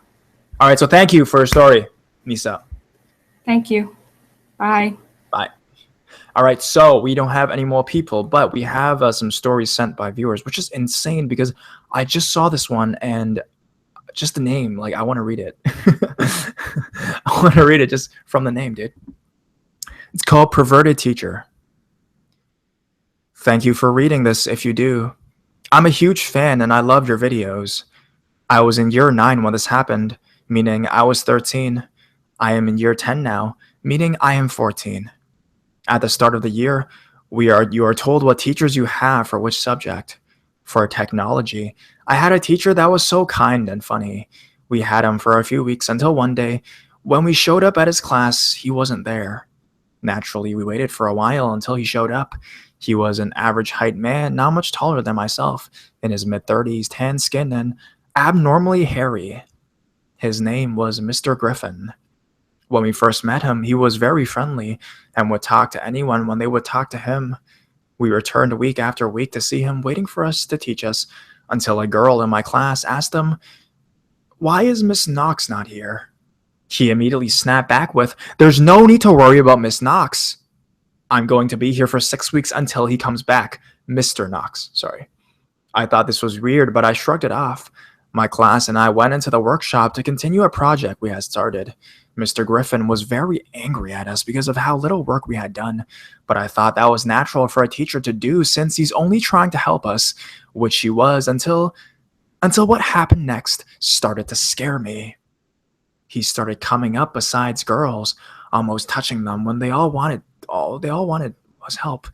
All right, so thank you for your story, Misa. Thank you. Bye. Bye. All right, so we don't have any more people, but we have some stories sent by viewers, which is insane because I just saw this one and just the name, like I want to read it. I want to read it just from the name, dude. It's called Perverted Teacher. Thank you for reading this if you do. I'm a huge fan and I love your videos. I was in year 9 when this happened, meaning I was 13. I am in year 10 now, meaning I am 14. At the start of the year, you are told what teachers you have for which subject. For technology, I had a teacher that was so kind and funny. We had him for a few weeks until one day, when we showed up at his class, he wasn't there. Naturally, we waited for a while until he showed up. He was an average height man, not much taller than myself, in his mid-30s, tan skin, and abnormally hairy. His name was Mr. Griffin. When we first met him, he was very friendly and would talk to anyone when they would talk to him. We returned week after week to see him, waiting for us to teach us, until a girl in my class asked him, "Why is Miss Knox not here?" He immediately snapped back with, "There's no need to worry about Miss Knox. I'm going to be here for 6 weeks until he comes back. Mr. Knox, sorry." I thought this was weird, but I shrugged it off. My class and I went into the workshop to continue a project we had started. Mr. Griffin was very angry at us because of how little work we had done, but I thought that was natural for a teacher to do since he's only trying to help us, which he was until what happened next started to scare me. He started coming up besides girls, almost touching them when they all wanted was help.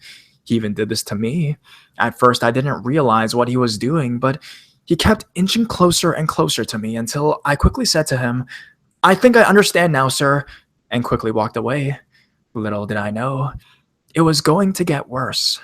He even did this to me. At first I didn't realize what he was doing, but he kept inching closer and closer to me until I quickly said to him, "I think I understand now, sir," and quickly walked away. Little did I know, it was going to get worse.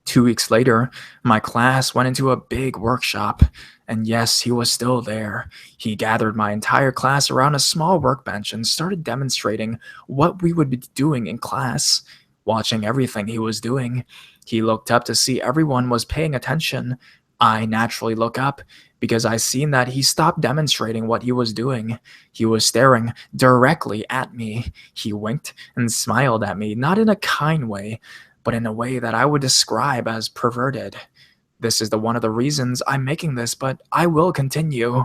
2 weeks later, my class went into a big workshop, and yes, he was still there. He gathered my entire class around a small workbench and started demonstrating what we would be doing in class. Watching everything he was doing, he looked up to see everyone was paying attention. I naturally look up because I seen that he stopped demonstrating what he was doing. He was staring directly at me. He winked and smiled at me, not in a kind way, but in a way that I would describe as perverted. This is one of the reasons I'm making this, but I will continue.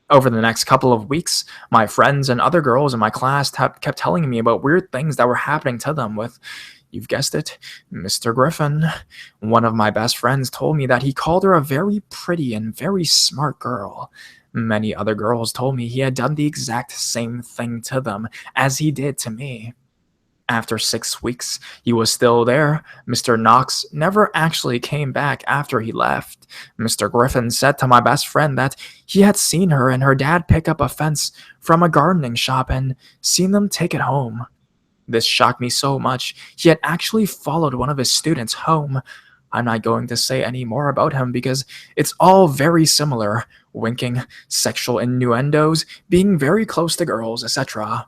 Over the next couple of weeks, my friends and other girls in my class kept telling me about weird things that were happening to them with You've guessed it, Mr. Griffin. One of my best friends told me that he called her a very pretty and very smart girl. Many other girls told me he had done the exact same thing to them as he did to me. After 6 weeks, he was still there. Mr. Knox never actually came back after he left. Mr. Griffin said to my best friend that he had seen her and her dad pick up a fence from a gardening shop and seen them take it home. This shocked me so much, he had actually followed one of his students home. I'm not going to say any more about him because it's all very similar. Winking, sexual innuendos, being very close to girls, etc.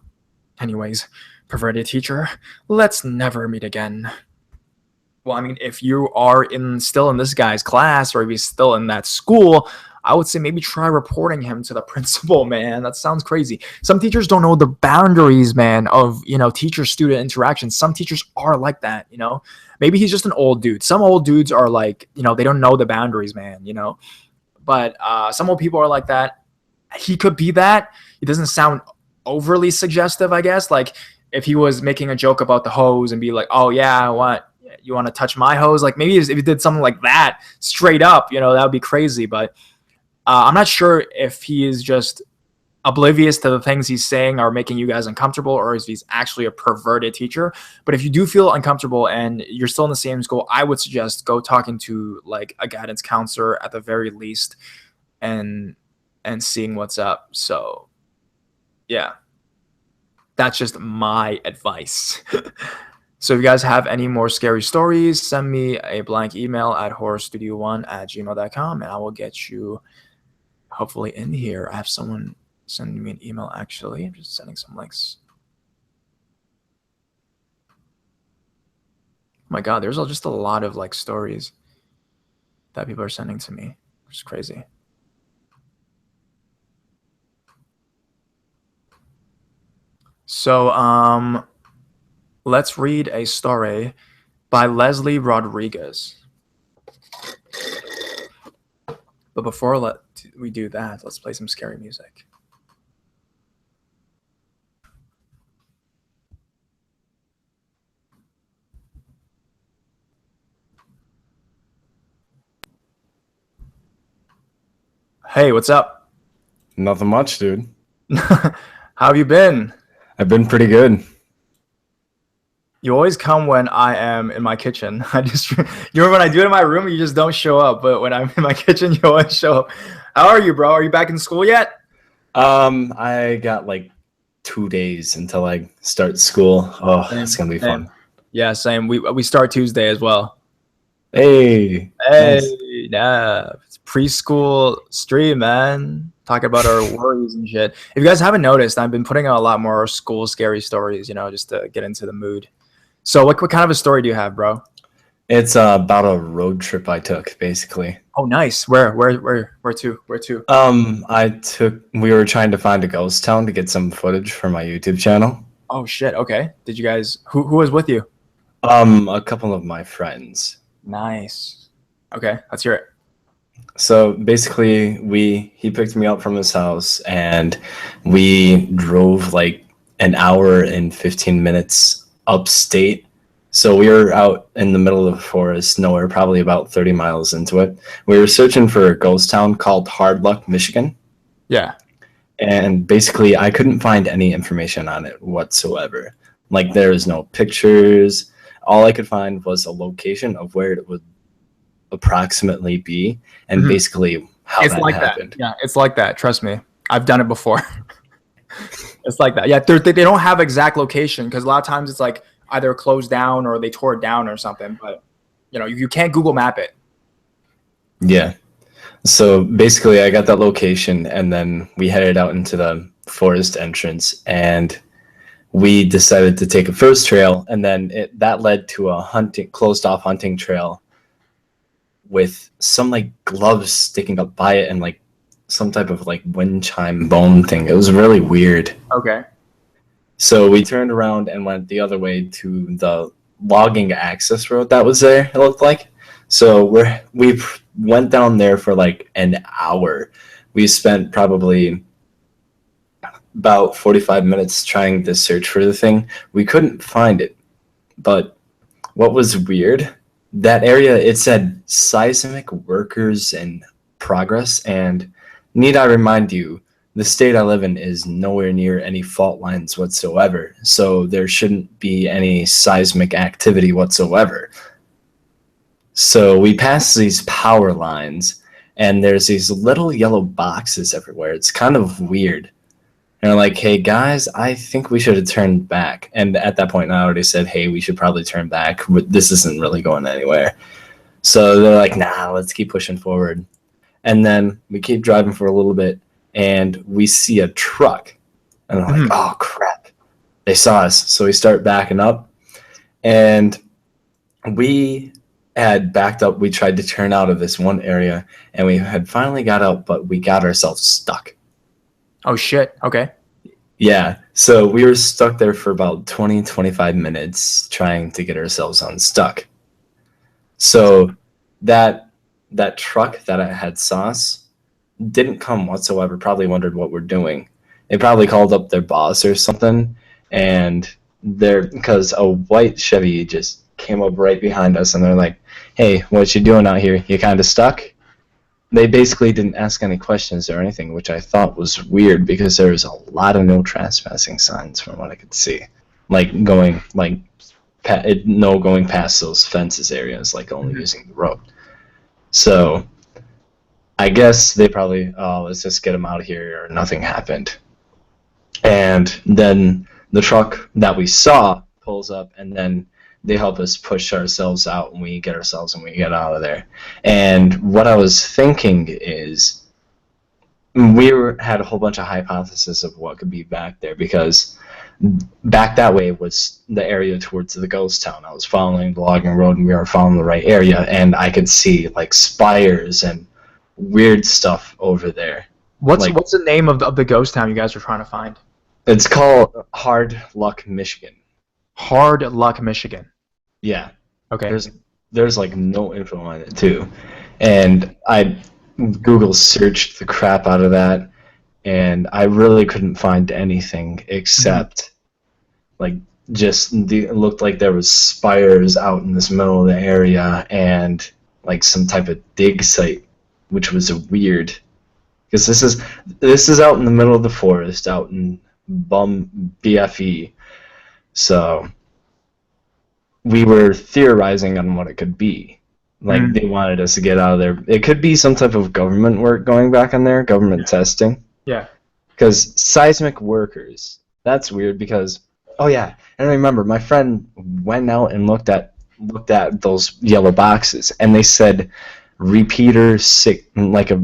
Anyways, perverted teacher, let's never meet again. Well, I mean, if you are still in this guy's class or if he's still in that school, I would say maybe try reporting him to the principal, man. That sounds crazy. Some teachers don't know the boundaries, man, of, teacher-student interactions. Some teachers are like that, Maybe he's just an old dude. Some old dudes are like, they don't know the boundaries, man, But some old people are like that. He could be that. It doesn't sound overly suggestive, I guess. Like, if he was making a joke about the hose and be like, oh yeah, you want to touch my hose? Like, maybe if he did something like that straight up, that would be crazy. But I'm not sure if he is just oblivious to the things he's saying are making you guys uncomfortable, or if he's actually a perverted teacher. But if you do feel uncomfortable and you're still in the same school, I would suggest go talking to like a guidance counselor at the very least, and seeing what's up. So yeah, that's just my advice. So if you guys have any more scary stories, send me a blank email at horrorstudio1@gmail.com, and I will get you hopefully in here. I have someone sending me an email, actually. I'm just sending some links. Oh my God, there's just a lot of like stories that people are sending to me, which is crazy. So, let's read a story by Leslie Rodriguez. But before we do that, let's play some scary music. Hey, what's up? Nothing much, dude. How have you been? I've been pretty good. You always come when I am in my kitchen. You remember when I do it in my room, you just don't show up. But when I'm in my kitchen, you always show up. How are you, bro? Are you back in school yet? I got like 2 days until I start school. Oh, it's gonna be fun. Yeah, same. We start Tuesday as well. Hey, nice. Nice. It's preschool stream, man. Talking about our worries and shit. If you guys haven't noticed, I've been putting out a lot more school scary stories, just to get into the mood. So what kind of a story do you have, bro? It's about a road trip I took, basically. Oh, nice. Where to? We were trying to find a ghost town to get some footage for my YouTube channel. Oh shit. Okay. Did you guys? Who was with you? A couple of my friends. Nice. Okay, let's hear it. So basically, he picked me up from his house, and we drove like an hour and 15 minutes upstate. So we were out in the middle of the forest, nowhere, probably about 30 miles into it. We were searching for a ghost town called Hard Luck, Michigan. Yeah. And basically, I couldn't find any information on it whatsoever. Like, there was no pictures. All I could find was a location of where it would approximately be, and basically how it's that like happened. That. Yeah, it's like that. Trust me. I've done it before. It's like that. Yeah, they don't have exact location because a lot of times it's like either closed down or they tore it down or something. But, you can't Google map it. Yeah. So basically, I got that location, and then we headed out into the forest entrance, and we decided to take a first trail, and then that led to a closed off hunting trail with some like gloves sticking up by it and like some type of like wind chime bone thing. It was really weird. Okay. So we turned around and went the other way to the logging access road that was there, it looked like. So we went down there for like an hour. We spent probably about 45 minutes trying to search for the thing. We couldn't find it, but What was weird? That area, it said seismic workers in progress, and need I remind you, the state I live in is nowhere near any fault lines whatsoever, so there shouldn't be any seismic activity whatsoever. So we pass these power lines, and there's these little yellow boxes everywhere. It's kind of weird. And they're like, hey guys, I think we should have turned back. And at that point, I already said, hey, we should probably turn back. This isn't really going anywhere. So they're like, nah, let's keep pushing forward. And then we keep driving for a little bit, and we see a truck. And I'm like, oh crap, they saw us. So we start backing up, and we had backed up. We tried to turn out of this one area, and we had finally got out, but we got ourselves stuck. Oh shit. Okay. Yeah, so we were stuck there for about 20-25 minutes trying to get ourselves unstuck. So that truck that had sauce didn't come whatsoever. Probably wondered what we're doing. They probably called up their boss or something, and because a white Chevy just came up right behind us, and they're like, hey, what you doing out here? You kind of stuck? They basically didn't ask any questions or anything, which I thought was weird because there was a lot of no trespassing signs from what I could see, going past those fences areas, like only using the road. So I guess they probably, oh, let's just get them out of here, or nothing happened. And then the truck that we saw pulls up, and then they help us push ourselves out, and we get out of there. And what I was thinking is had a whole bunch of hypotheses of what could be back there, because back that way was the area towards the ghost town. I was following the logging road, and we were following the right area, and I could see like spires and weird stuff over there. What's the name of the ghost town you guys are trying to find? It's called Hard Luck, Michigan. Hard Luck, Michigan. Yeah. Okay. There's like no info on it too, and I Google searched the crap out of that, and I really couldn't find anything except it looked like there was spires out in this middle of the area, and like some type of dig site, which was weird, because this is out in the middle of the forest, out in BFE, so we were theorizing on what it could be. They wanted us to get out of there. It could be some type of government work going back on there, government testing. Yeah. Because seismic workers, that's weird because, oh yeah, and I remember my friend went out and looked at those yellow boxes, and they said repeater, like a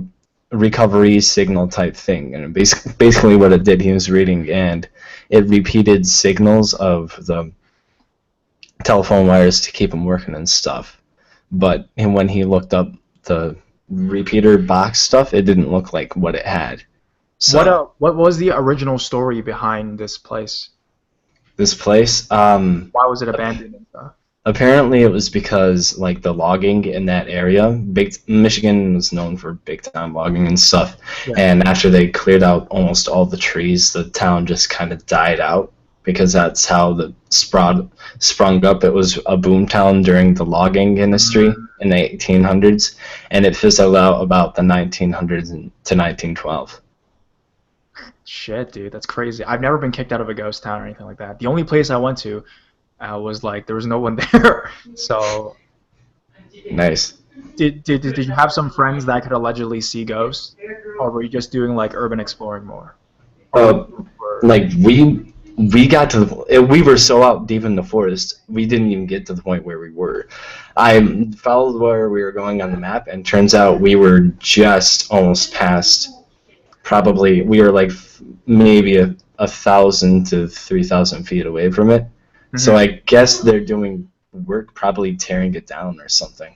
recovery signal type thing. And basically what it did, he was reading, and it repeated signals of the telephone wires to keep them working and stuff. But when he looked up the repeater box stuff, it didn't look like what it had. So, what was the original story behind this place? This place? Why was it abandoned and stuff? Apparently it was because the logging in that area, Michigan was known for big time logging and stuff. Yeah. And after they cleared out almost all the trees, the town just kind of died out, because that's how the sprung up. It was a boom town during the logging industry in the 1800s, and it fizzled out about the 1900s to 1912. Shit, dude, that's crazy. I've never been kicked out of a ghost town or anything like that. The only place I went to was there was no one there. So nice. Did you have some friends that could allegedly see ghosts, or were you just doing urban exploring more? We got to we were so out deep in the forest, we didn't even get to the point where we were. I followed where we were going on the map, and turns out we were just almost past. Probably we were maybe 1,000 to 3,000 feet away from it. Mm-hmm. So I guess they're doing work, probably tearing it down or something.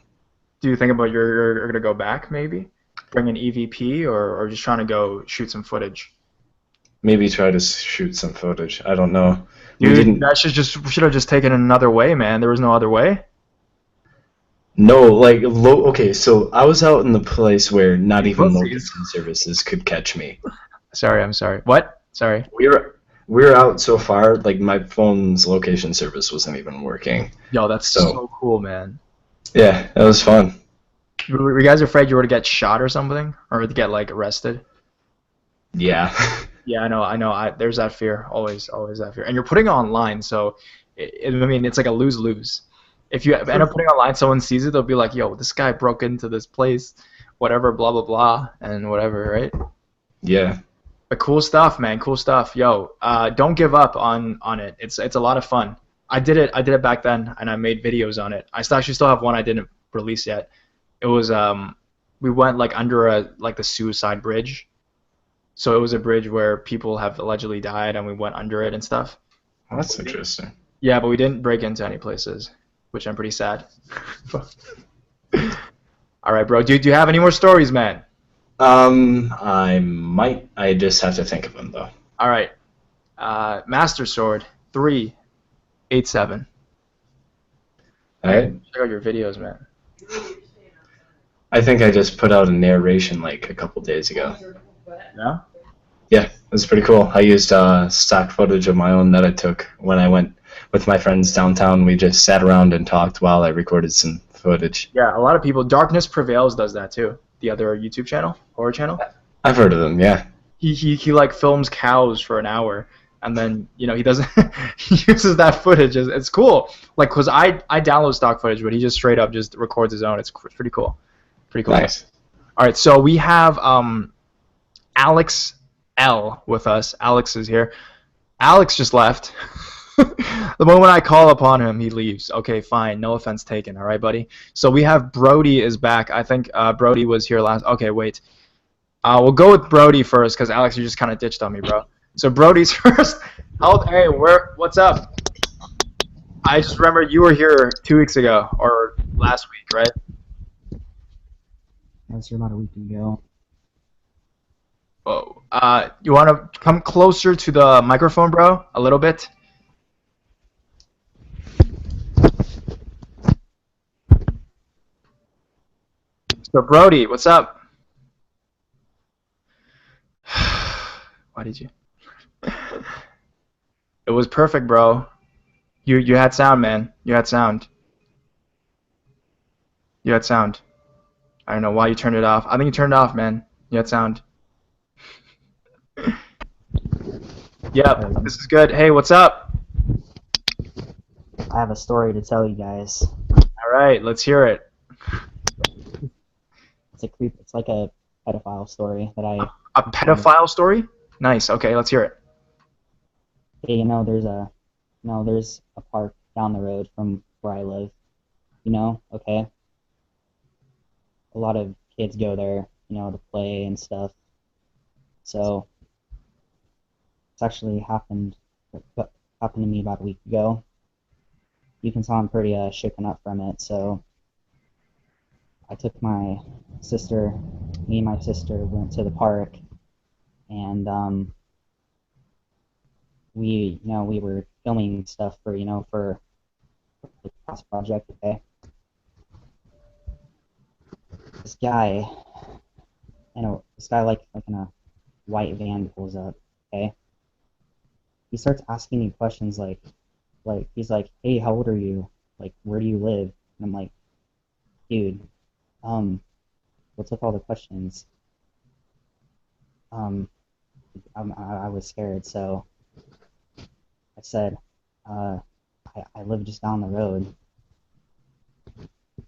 Do you think about you're gonna go back, maybe bring an EVP, or just trying to go shoot some footage? Maybe try to shoot some footage. I don't know. Dude, that should have just taken another way, man. There was no other way. No, okay, so I was out in the place where not even location services could catch me. I'm sorry. What? Sorry. We we were out so far, like my phone's location service wasn't even working. Yo, that's so cool, man. Yeah, it was fun. Were you guys afraid you were to get shot or something, or to get like arrested? Yeah. Yeah, I know. There's that fear, always that fear. And you're putting it online, so I mean, it's like a lose-lose. If you end up putting it online, someone sees it, they'll be like, "Yo, this guy broke into this place, whatever, blah blah blah, and whatever," right? Yeah. But cool stuff, man. Cool stuff. Yo, don't give up on it. It's a lot of fun. I did it back then, and I made videos on it. Actually still have one I didn't release yet. It was we went like under the suicide bridge. So it was a bridge where people have allegedly died, and we went under it and stuff. Well, that's interesting. Yeah, but we didn't break into any places, which I'm pretty sad. All right, bro. Do you have any more stories, man? I might. I just have to think of them though. All right. Master Sword 387. All right. Check out your videos, man. I think I just put out a narration like a couple days ago. Yeah. Yeah, it was pretty cool. I used stock footage of my own that I took when I went with my friends downtown. We just sat around and talked while I recorded some footage. Yeah, a lot of people. Darkness Prevails does that too. The other YouTube channel, horror channel. I've heard of them. Yeah. He like films cows for an hour, and then he doesn't. He uses that footage. It's cool. Like, cause I download stock footage, but he just straight up just records his own. It's pretty cool. Pretty cool. Nice. All right, so we have Alex L with us. Alex is here. Alex just left. The moment I call upon him, he leaves. Okay, fine. No offense taken. All right, buddy. So we have Brody is back. I think Brody was here last. Okay, wait. We'll go with Brody first because Alex, you just kind of ditched on me, bro. So Brody's first. Hey, what's up? I just remembered you were here 2 weeks ago or last week, right? I was here about a week ago. Whoa. You want to come closer to the microphone, bro? A little bit. So Brody, what's up? Why did you? It was perfect, bro. You had sound, man. You had sound. You had sound. I don't know why you turned it off. I think you turned it off, man. You had sound. Yep, this is good. Hey, what's up? I have a story to tell you guys. All right, let's hear it. It's like a pedophile story that I. A pedophile story? Nice. Okay, let's hear it. Hey, there's a park down the road from where I live. Okay. A lot of kids go there, to play and stuff. So it's actually happened to me about a week ago. You can tell I'm pretty shaken up from it. So I took me and my sister went to the park, and we were filming stuff for the class project. Okay. This guy like in a white van pulls up. Okay. He starts asking me questions like he's like, "Hey, how old are you? Like, where do you live?" And I'm like, "Dude, what's with all the questions?" I was scared, so I said, I live just down the road.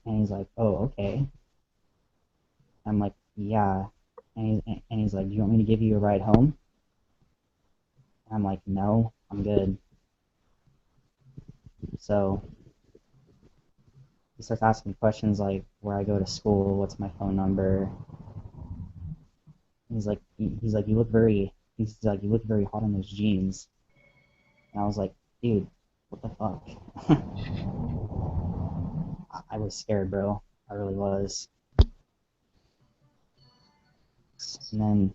And he's like, "Oh, okay." I'm like, "Yeah." And he's like, "Do you want me to give you a ride home?" And I'm like, "No, I'm good." So he starts asking questions like where I go to school, what's my phone number. He's like, you look very hot in those jeans. And I was like, "Dude, what the fuck?" I was scared, bro. I really was. And then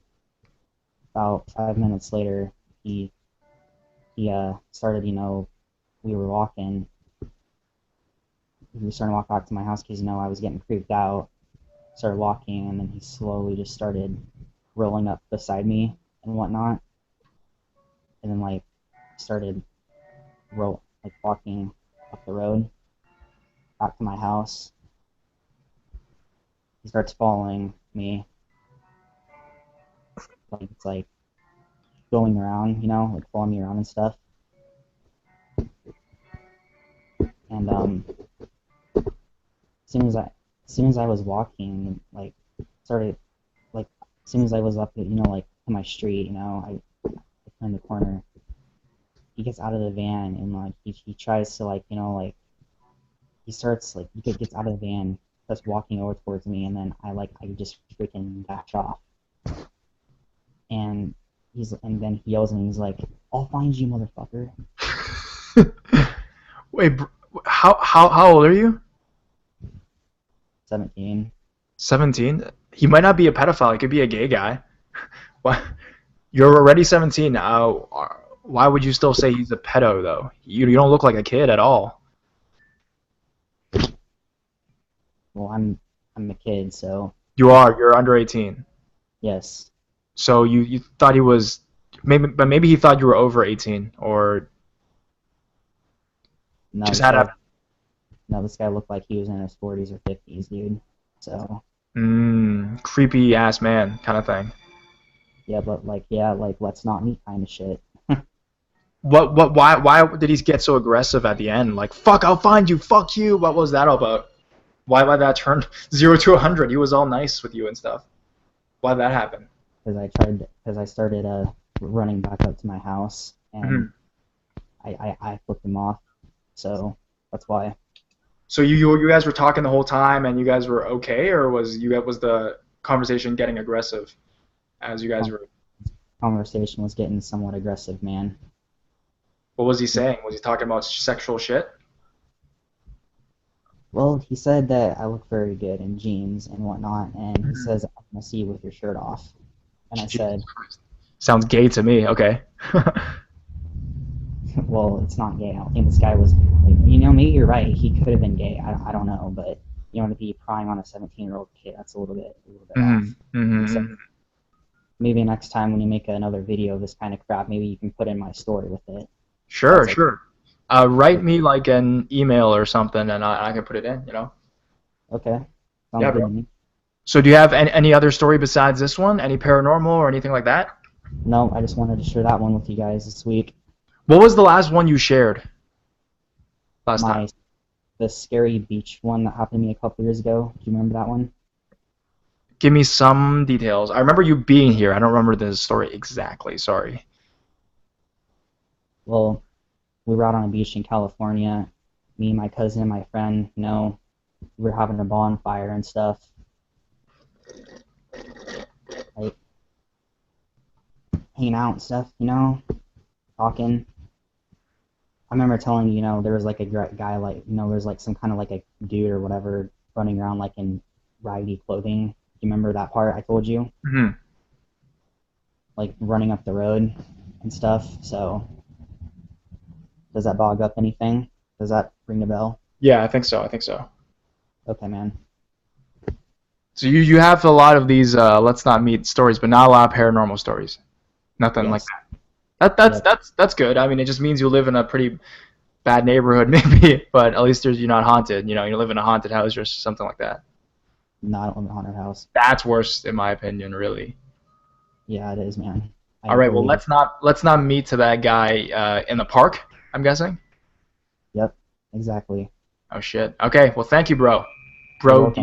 about 5 minutes later, he started, we were walking. We were starting to walk back to my house because, I was getting creeped out. Started walking, and then he slowly just started rolling up beside me and whatnot. And then, started walking up the road back to my house. He starts following me, like it's like going around, like following me around and stuff. And as soon as I was walking, started like as soon as I was up, to my street, I turned the corner. He gets out of the van and he tries to he starts he gets out of the van, starts walking over towards me, and then I just freaking dash off. And then he yells at me, he's like, "I'll find you, motherfucker." Wait, how old are you? 17. 17? He might not be a pedophile. He could be a gay guy. What? You're already 17. Why would you still say he's a pedo, though? You don't look like a kid at all. Well, I'm a kid, so You are. You're under 18. yes. So you thought he was maybe he thought you were over 18, or No, just this had guy, a no, this guy looked like he was in his 40s or 50s, dude. So creepy ass man kind of thing. yeah, but let's not meet kind of shit. Why did he get so aggressive at the end? Like, fuck, I'll find you, fuck you. What was that all about? Why that turned 0 to 100? He was all nice with you and stuff. Why did that happen? Because I started running back up to my house, and I flipped him off. So that's why. So you guys were talking the whole time, and you guys were okay, or was the conversation getting aggressive as you guys were? Conversation was getting somewhat aggressive, man. What was he saying? Was he talking about sexual shit? Well, he said that I look very good in jeans and whatnot, and he says, "I'm gonna see you with your shirt off." And I said, Sounds gay to me. Okay. "Well, it's not gay. I don't think this guy was. Maybe you're right. He could have been gay. I don't know, but to be prying on a 17-year-old kid, that's a little bit off." So maybe next time when you make another video of this kind of crap, maybe you can put in my story with it. Sure, sure. Write me like an email or something, and I can put it in. Okay. Sounds Yeah, good bro. to me. So do you have any other story besides this one? Any paranormal or anything like that? No, I just wanted to share that one with you guys this week. What was the last one you shared? Last time. The scary beach one that happened to me a couple years ago. Do you remember that one? Give me some details. I remember you being here. I don't remember the story exactly. Sorry. Well, we were out on a beach in California. Me, my cousin, and my friend, we were having a bonfire and stuff. Like, hanging out and stuff, talking. I remember telling you, there was like a guy, there's like some kind of like a dude or whatever running around like in raggedy clothing. Do you remember that part I told you? Mm-hmm. Like running up the road and stuff. So, does that bog up anything? Does that ring a bell? Yeah, I think so. Okay, man. So you have a lot of these let's not meet stories, but not a lot of paranormal stories. Nothing like that. That's good. I mean, it just means you live in a pretty bad neighborhood, maybe, but at least you're not haunted. You live in a haunted house or something like that. No, I don't live in a haunted house. That's worse, in my opinion, really. Yeah, it is, man. All right, well, let's not meet to that guy in the park, I'm guessing. Yep, exactly. Oh shit. Okay, well, thank you, bro. Bro.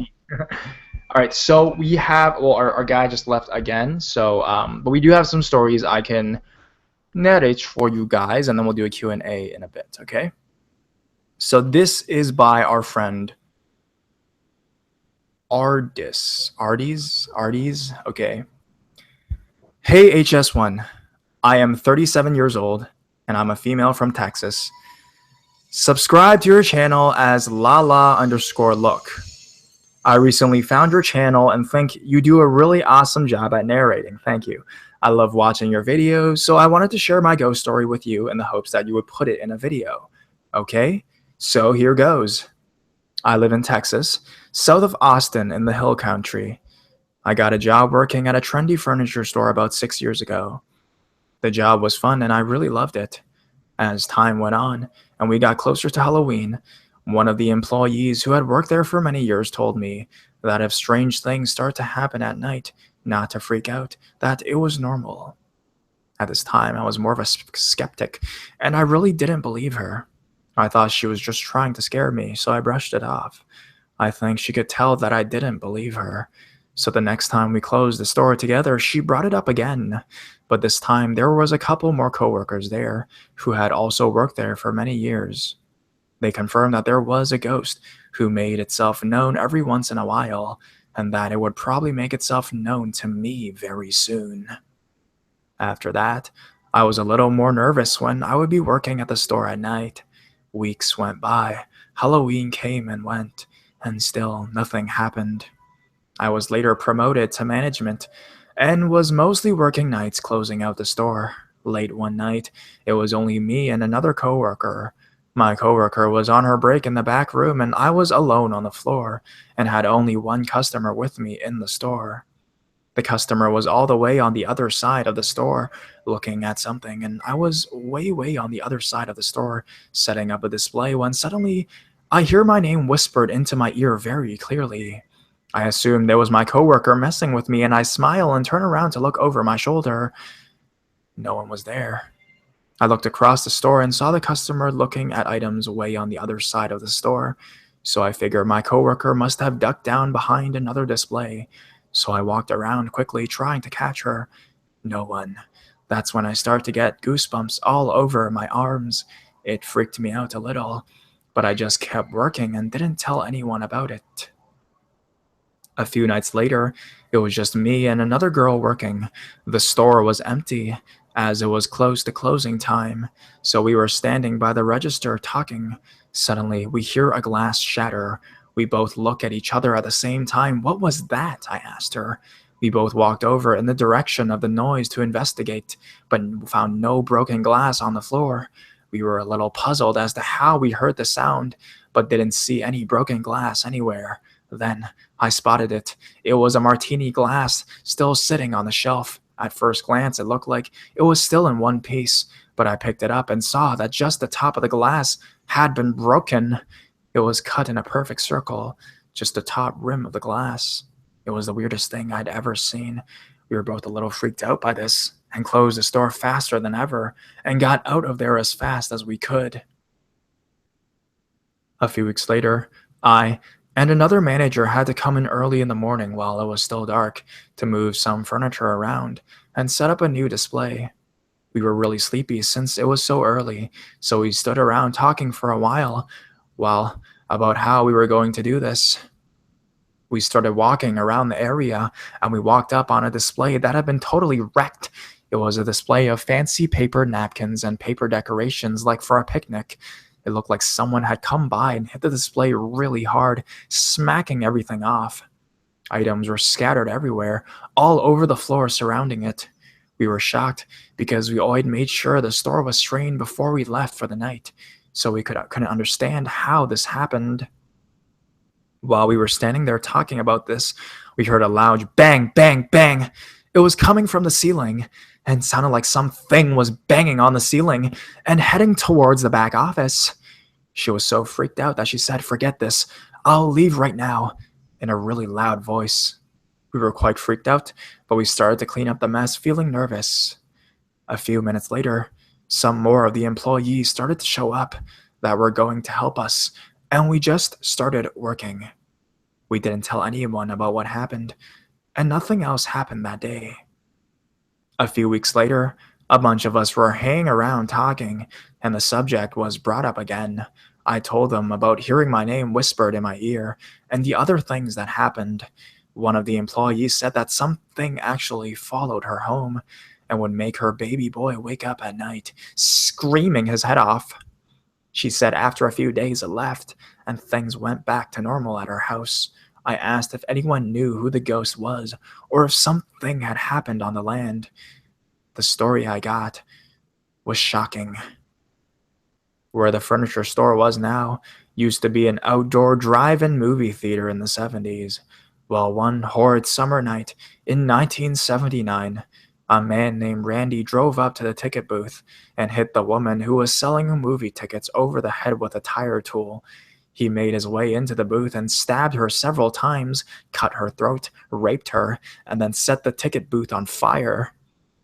All right, so we have our guy just left again. So but we do have some stories I can narrate for you guys, and then we'll do a Q&A in a bit. Okay. So this is by our friend Ardis. Okay. Hey HS1, I am 37 years old and I'm a female from Texas. Subscribe to your channel as lala_look. I recently found your channel and think you do a really awesome job at narrating. Thank you. I love watching your videos, so I wanted to share my ghost story with you in the hopes that you would put it in a video. Okay, so here goes. I live in Texas, south of Austin in the hill country. I got a job working at a trendy furniture store about 6 years ago. The job was fun and I really loved it. As time went on and we got closer to Halloween, one of the employees who had worked there for many years told me that if strange things start to happen at night, not to freak out, that it was normal. At this time, I was more of a skeptic, and I really didn't believe her. I thought she was just trying to scare me, so I brushed it off. I think she could tell that I didn't believe her. So the next time we closed the store together, she brought it up again. But this time, there was a couple more coworkers there who had also worked there for many years. They confirmed that there was a ghost who made itself known every once in a while, and that it would probably make itself known to me very soon. After that, I was a little more nervous when I would be working at the store at night. Weeks went by, Halloween came and went, and still nothing happened. I was later promoted to management and was mostly working nights closing out the store. Late one night, it was only me and another coworker. My coworker was on her break in the back room and I was alone on the floor and had only one customer with me in the store. The customer was all the way on the other side of the store looking at something, and I was way on the other side of the store setting up a display when suddenly I hear my name whispered into my ear very clearly. I assumed it was my coworker messing with me, and I smile and turn around to look over my shoulder. No one was there. I looked across the store and saw the customer looking at items way on the other side of the store, so I figured my coworker must have ducked down behind another display. So I walked around quickly trying to catch her. No one. That's when I start to get goosebumps all over my arms. It freaked me out a little, but I just kept working and didn't tell anyone about it. A few nights later, it was just me and another girl working. The store was empty, as it was close to closing time, so we were standing by the register talking. Suddenly, we hear a glass shatter. We both look at each other at the same time. What was that? I asked her. We both walked over in the direction of the noise to investigate, but found no broken glass on the floor. We were a little puzzled as to how we heard the sound, but didn't see any broken glass anywhere. Then I spotted it. It was a martini glass still sitting on the shelf. At first glance, it looked like it was still in one piece, but I picked it up and saw that just the top of the glass had been broken. It was cut in a perfect circle, just the top rim of the glass. It was the weirdest thing I'd ever seen. We were both a little freaked out by this and closed the store faster than ever and got out of there as fast as we could. A few weeks later, I and another manager had to come in early in the morning while it was still dark to move some furniture around and set up a new display. We were really sleepy since it was so early, so we stood around talking for a while about how we were going to do this. We started walking around the area and we walked up on a display that had been totally wrecked. It was a display of fancy paper napkins and paper decorations like for a picnic. It looked like someone had come by and hit the display really hard, smacking everything off. Items were scattered everywhere, all over the floor surrounding it. We were shocked because we all had made sure the store was trained before we left for the night, so we couldn't understand how this happened. While we were standing there talking about this, we heard a loud bang, bang, bang. It was coming from the ceiling and sounded like something was banging on the ceiling and heading towards the back office. She was so freaked out that she said, "Forget this. I'll leave right now," in a really loud voice. We were quite freaked out, but we started to clean up the mess, feeling nervous. A few minutes later, some more of the employees started to show up that were going to help us, and we just started working. We didn't tell anyone about what happened, and nothing else happened that day. A few weeks later, a bunch of us were hanging around talking, and the subject was brought up again. I told them about hearing my name whispered in my ear and the other things that happened. One of the employees said that something actually followed her home and would make her baby boy wake up at night, screaming his head off. She said after a few days it left, and things went back to normal at her house. I asked if anyone knew who the ghost was, or if something had happened on the land. The story I got was shocking. Where the furniture store was now used to be an outdoor drive-in movie theater in the 70s. Well, one horrid summer night in 1979, A man named Randy drove up to the ticket booth and hit the woman who was selling movie tickets over the head with a tire tool. He made his way into the booth and stabbed her several times, cut her throat, raped her, and then set the ticket booth on fire.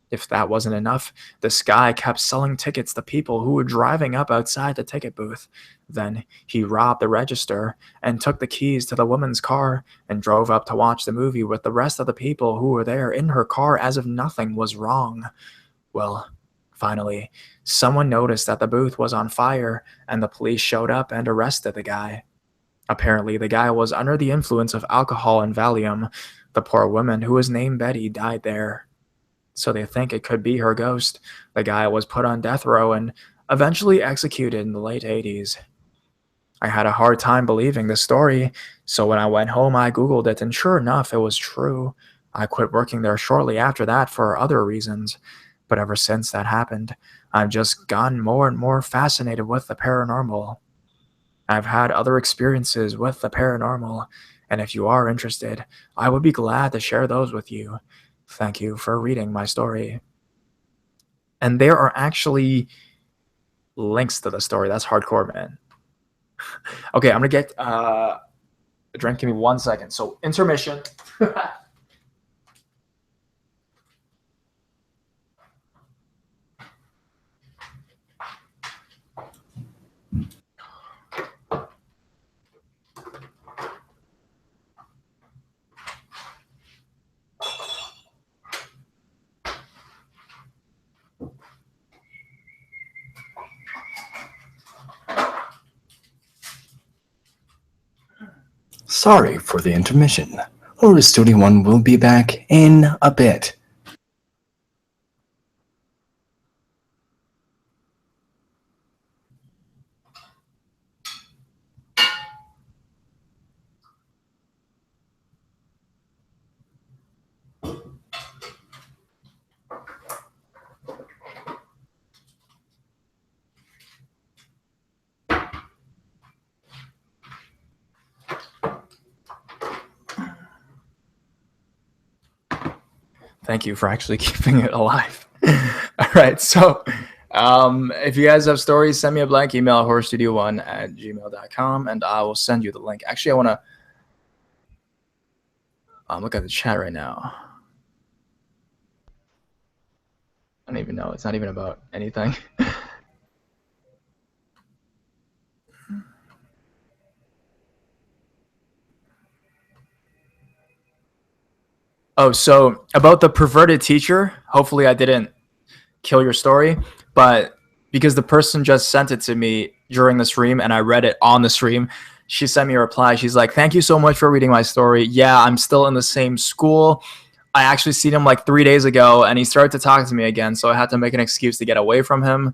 If that wasn't enough, this guy kept selling tickets to people who were driving up outside the ticket booth. Then he robbed the register and took the keys to the woman's car and drove up to watch the movie with the rest of the people who were there in her car as if nothing was wrong. Well, finally, someone noticed that the booth was on fire and the police showed up and arrested the guy. Apparently, the guy was under the influence of alcohol and Valium. The poor woman, who was named Betty, died there. So they think it could be her ghost. The guy was put on death row and eventually executed in the late 80s. I had a hard time believing this story, so when I went home, I Googled it, and sure enough, it was true. I quit working there shortly after that for other reasons, but ever since that happened, I've just gotten more and more fascinated with the paranormal. I've had other experiences with the paranormal, and if you are interested, I would be glad to share those with you. Thank you for reading my story. And there are actually links to the story. That's hardcore, man. Okay, I'm gonna get a drink. Give me 1 second. So intermission. Sorry for the intermission. Horror Studio 1 will be back in a bit. Thank you for actually keeping it alive. All right, so if you guys have stories, send me a blank email, horrorstudio1@gmail.com, and I will send you the link. Actually, I want to look at the chat right now. I don't even know. It's not even about anything. Oh, so about the perverted teacher, hopefully I didn't kill your story, but because the person just sent it to me during the stream and I read it on the stream, she sent me a reply. She's like, "Thank you so much for reading my story. Yeah, I'm still in the same school. I actually seen him like 3 days ago and he started to talk to me again, so I had to make an excuse to get away from him."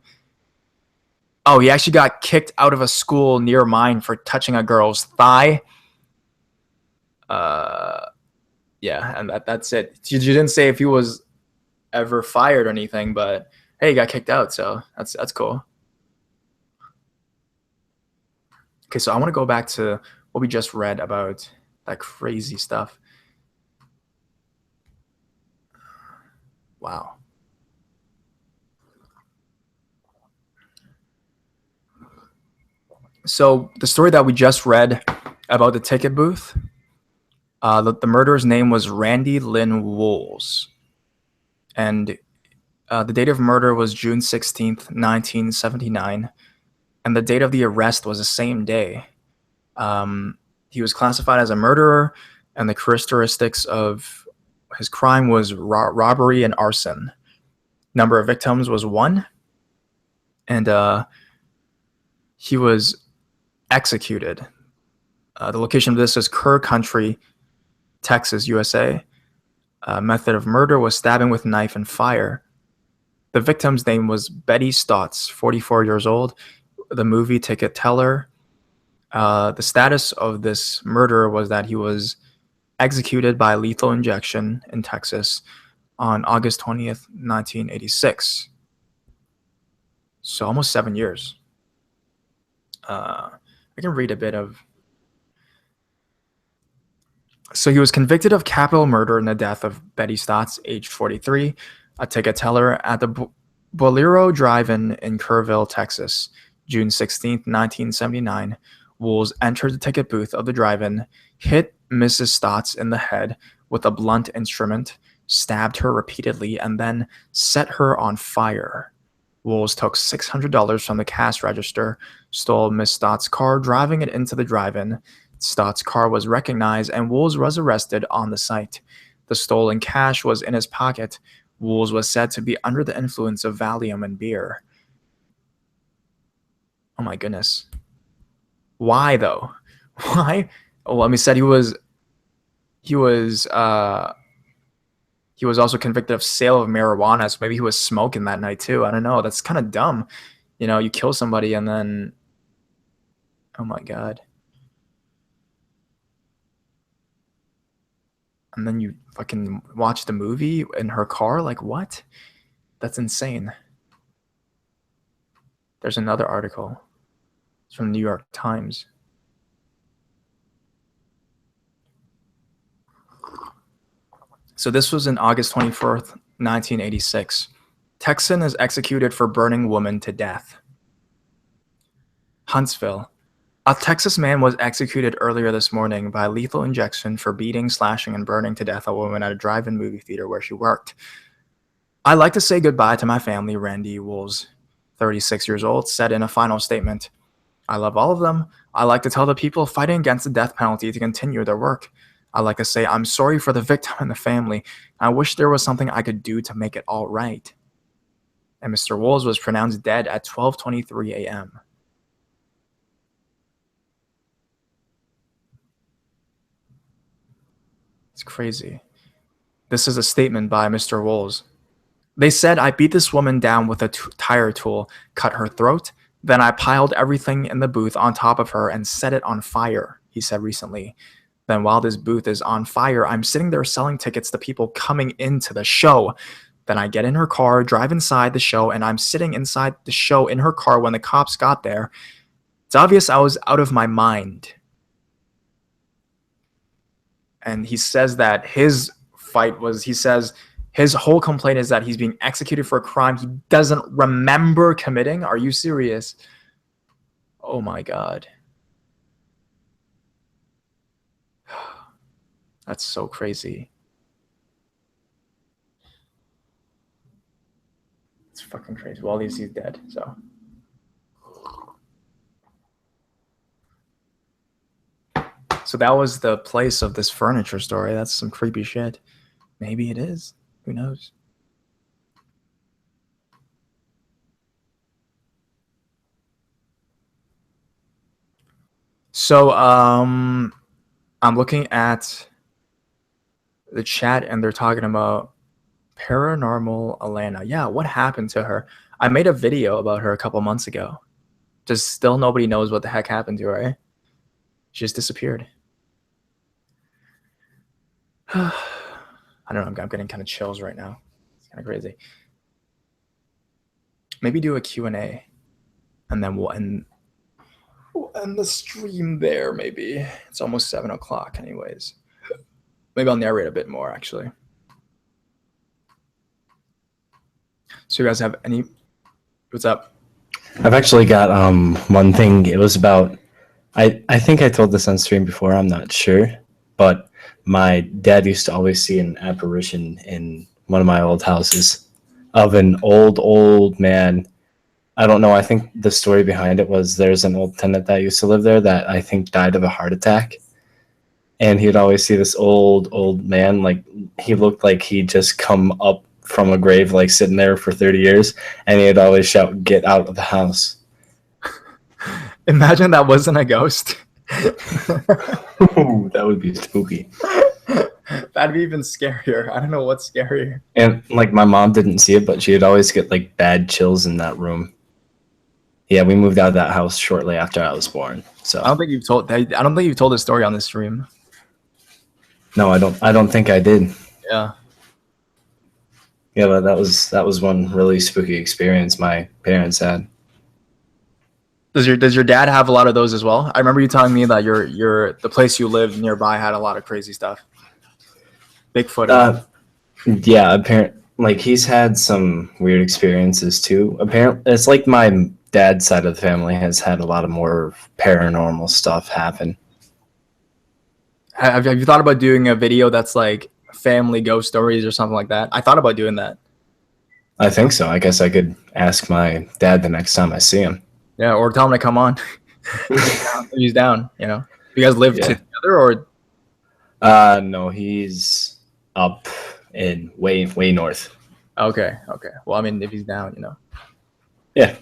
Oh, he actually got kicked out of a school near mine for touching a girl's thigh. Yeah, and that's it. You didn't say if he was ever fired or anything, but hey, he got kicked out, so that's cool. Okay, so I want to go back to what we just read about that crazy stuff. Wow. So the story that we just read about the ticket booth, the murderer's name was Randy Lynn Wools, and the date of murder was June 16th, 1979, and the date of the arrest was the same day. He was classified as a murderer, and the characteristics of his crime was robbery and arson. Number of victims was 1, and he was executed. The location of this is Kerr Country, Texas, USA. Method of murder was stabbing with knife and fire. The victim's name was Betty Stotts, 44 years old, the movie ticket teller. The status of this murderer was that he was executed by lethal injection in Texas on August 20th, 1986. So almost 7 years. I can read a bit of. So he was convicted of capital murder in the death of Betty Stotts, age 43. A ticket teller at the Bolero Drive-In in Kerrville, Texas, June 16th, 1979. Wools entered the ticket booth of the drive-in, hit Mrs. Stotts in the head with a blunt instrument, stabbed her repeatedly, and then set her on fire. Wools took $600 from the cash register, stole Miss Stotts' car, driving it into the drive-in. Stotts' car was recognized, and Wools was arrested on the site. The stolen cash was in his pocket. Wools was said to be under the influence of Valium and beer. Oh my goodness. Why though? Why? Well, I mean, said he was also convicted of sale of marijuana, so maybe he was smoking that night too. I don't know. That's kind of dumb. You kill somebody and then, oh my God. And then you fucking watch the movie in her car? Like, what? That's insane. There's another article. It's from the New York Times. So this was in August 24th, 1986. Texan is executed for burning woman to death. Huntsville. A Texas man was executed earlier this morning by lethal injection for beating, slashing, and burning to death a woman at a drive-in movie theater where she worked. "I'd like to say goodbye to my family," Randy Wools, 36 years old, said in a final statement. "I love all of them. I like to tell the people fighting against the death penalty to continue their work. I like to say I'm sorry for the victim and the family. I wish there was something I could do to make it all right." And Mr. Wools was pronounced dead at 12:23 a.m. It's crazy. This is a statement by Mr. Wools. "They said I beat this woman down with a tire tool, cut her throat, then I piled everything in the booth on top of her and set it on fire," he said recently. "Then while this booth is on fire, I'm sitting there selling tickets to people coming into the show. Then I get in her car, drive inside the show, and I'm sitting inside the show in her car when the cops got there. It's obvious I was out of my mind." And he says that his whole complaint is that he's being executed for a crime he doesn't remember committing. Are you serious? Oh my God. That's so crazy. It's fucking crazy. Well, at least he's dead, so. So that was the place of this furniture story. That's some creepy shit. Maybe it is. Who knows? So, I'm looking at the chat and they're talking about Paranormal Alana. Yeah, what happened to her? I made a video about her a couple months ago. Just still nobody knows what the heck happened to her, right? She just disappeared. I don't know. I'm getting kind of chills right now. It's kind of crazy. Maybe do a Q&A and then we'll end the stream there, maybe. It's almost 7 o'clock anyways. Maybe I'll narrate a bit more, actually. So you guys have any... What's up? I've actually got one thing. It was about... I think I told this on stream before. I'm not sure. But my dad used to always see an apparition in one of my old houses of an old man. I don't know. I think the story behind it was there's an old tenant that used to live there that I think died of a heart attack. And he'd always see this old man. Like, he looked like he'd just come up from a grave, like sitting there for 30 years. And he'd always shout, "Get out of the house." Imagine that wasn't a ghost. Ooh, that would be spooky. That'd be even scarier. I don't know what's scarier. And like, my mom didn't see it, but she'd always get like bad chills in that room. Yeah, we moved out of that house shortly after I was born. So I don't think you've told this story on this stream. No, I don't think I did. Yeah. Yeah, but that was one really spooky experience my parents had. Does your dad have a lot of those as well? I remember you telling me that the place you lived nearby had a lot of crazy stuff. Bigfoot. Yeah, like he's had some weird experiences too. Apparently, it's like my dad's side of the family has had a lot of more paranormal stuff happen. Have you thought about doing a video that's like family ghost stories or something like that? I thought about doing that. I think so. I guess I could ask my dad the next time I see him. Yeah, or tell him to come on. If he's down, you know. You guys live Yeah. together, or No, he's up in way north. okay. Well, I mean, if he's down, you know. Yeah.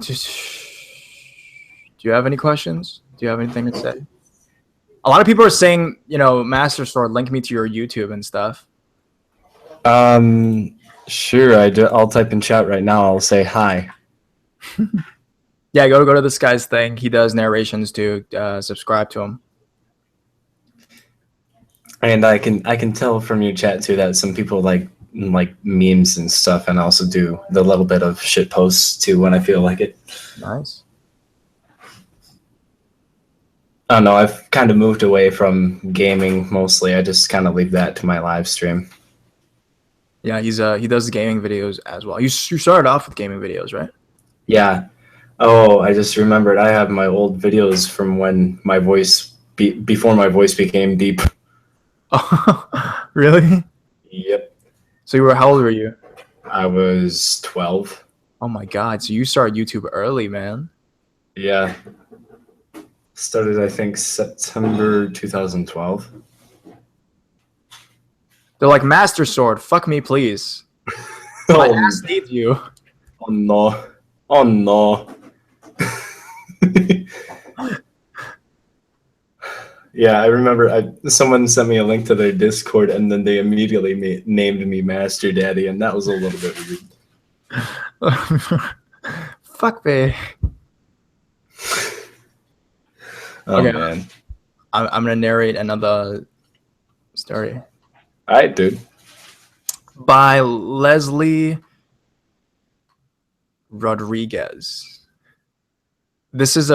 Just. Do you have any questions? Do you have anything to say? A lot of people are saying, you know, Master Sword, link me to your YouTube and stuff. Sure. I'll type in chat right now. I'll say hi. Yeah, go to this guy's thing. He does narrations too. Subscribe to him. And I can tell from your chat too that some people like memes and stuff, and also do the little bit of shit posts too when I feel like it. Nice. I don't know. I've kind of moved away from gaming mostly. I just kind of leave that to my live stream. Yeah, he does gaming videos as well. You started off with gaming videos, right? Yeah. Oh, I just remembered. I have my old videos from when my voice before my voice became deep. Oh, really? Yep. So how old were you? I was 12. Oh my God! So you started YouTube early, man. Yeah. Started, I think, September 2012. They're like, Master Sword, fuck me, please. My ass needs you. Oh no. Oh no. Yeah, I remember someone sent me a link to their Discord, and then they immediately named me Master Daddy, and that was a little bit weird. Fuck me. Oh, okay, man. I'm gonna narrate another story. All right, dude. By Leslie Rodriguez. This is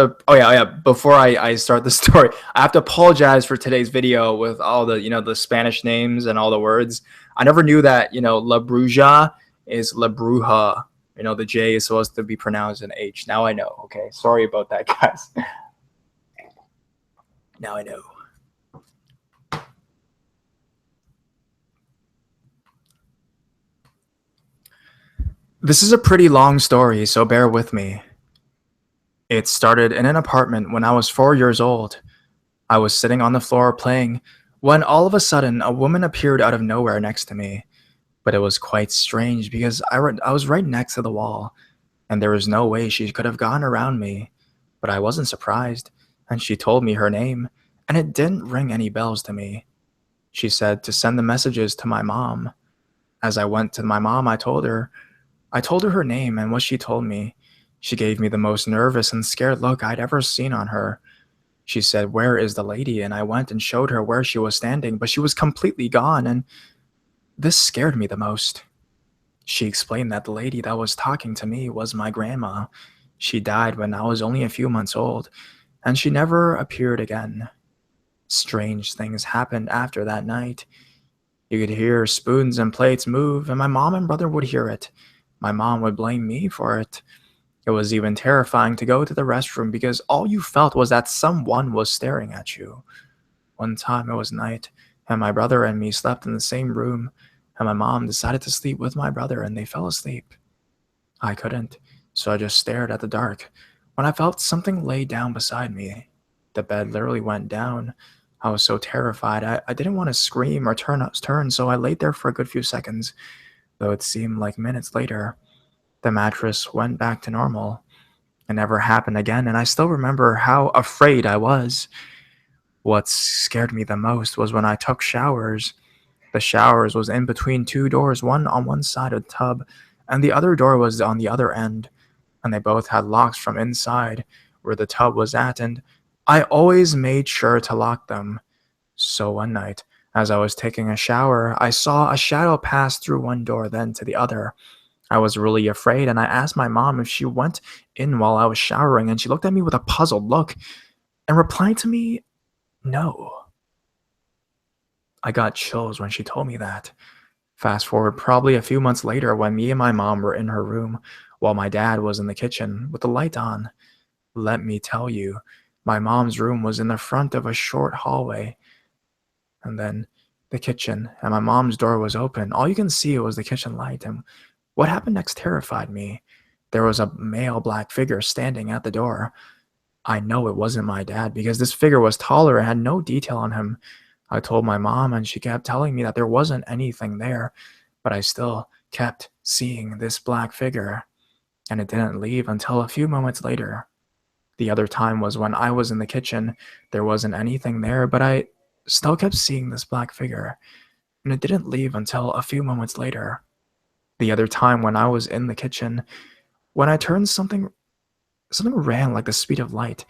before I start the story, I have to apologize for today's video with all the, you know, the Spanish names and all the words. I never knew that, you know, La Bruja is La Bruja. You know, the J is supposed to be pronounced an H. Now I know. Okay, sorry about that, guys. Now I know. This is a pretty long story, so bear with me. It started in an apartment when I was 4 years old. I was sitting on the floor playing when all of a sudden a woman appeared out of nowhere next to me. But it was quite strange because I was right next to the wall, and there was no way she could have gone around me. But I wasn't surprised, and she told me her name, and it didn't ring any bells to me. She said to send the messages to my mom. As I went to my mom, I told her her name and what she told me. She gave me the most nervous and scared look I'd ever seen on her. She said, "Where is the lady?" And I went and showed her where she was standing, but she was completely gone, and this scared me the most. She explained that the lady that was talking to me was my grandma. She died when I was only a few months old, and she never appeared again. Strange things happened after that night. You could hear spoons and plates move, and my mom and brother would hear it. My mom would blame me for it. It was even terrifying to go to the restroom because all you felt was that someone was staring at you. One time it was night, and my brother and me slept in the same room, and my mom decided to sleep with my brother, and they fell asleep. I couldn't, so I just stared at the dark when I felt something lay down beside me. The bed literally went down. I was so terrified. I didn't want to scream or turn, so I laid there for a good few seconds, though it seemed like minutes later. The mattress went back to normal. It never happened again, and I still remember how afraid I was. What scared me the most was when I took showers. The showers was in between two doors, one on one side of the tub, and the other door was on the other end, and they both had locks from inside where the tub was at, and I always made sure to lock them. So one night, as I was taking a shower, I saw a shadow pass through one door, then to the other. I was really afraid, and I asked my mom if she went in while I was showering, and she looked at me with a puzzled look and replied to me, "No." I got chills when she told me that. Fast forward probably a few months later when me and my mom were in her room while my dad was in the kitchen with the light on. Let me tell you, my mom's room was in the front of a short hallway, and then the kitchen, and my mom's door was open. All you can see was the kitchen light, and what happened next terrified me. There was a male black figure standing at the door. I know it wasn't my dad because this figure was taller and had no detail on him. I told my mom, and she kept telling me that there wasn't anything there, but I still kept seeing this black figure, and it didn't leave until a few moments later. The other time was when I was in the kitchen. There wasn't anything there, but I still kept seeing this black figure, and it didn't leave until a few moments later. The other time when I was in the kitchen, when I turned something ran like the speed of light,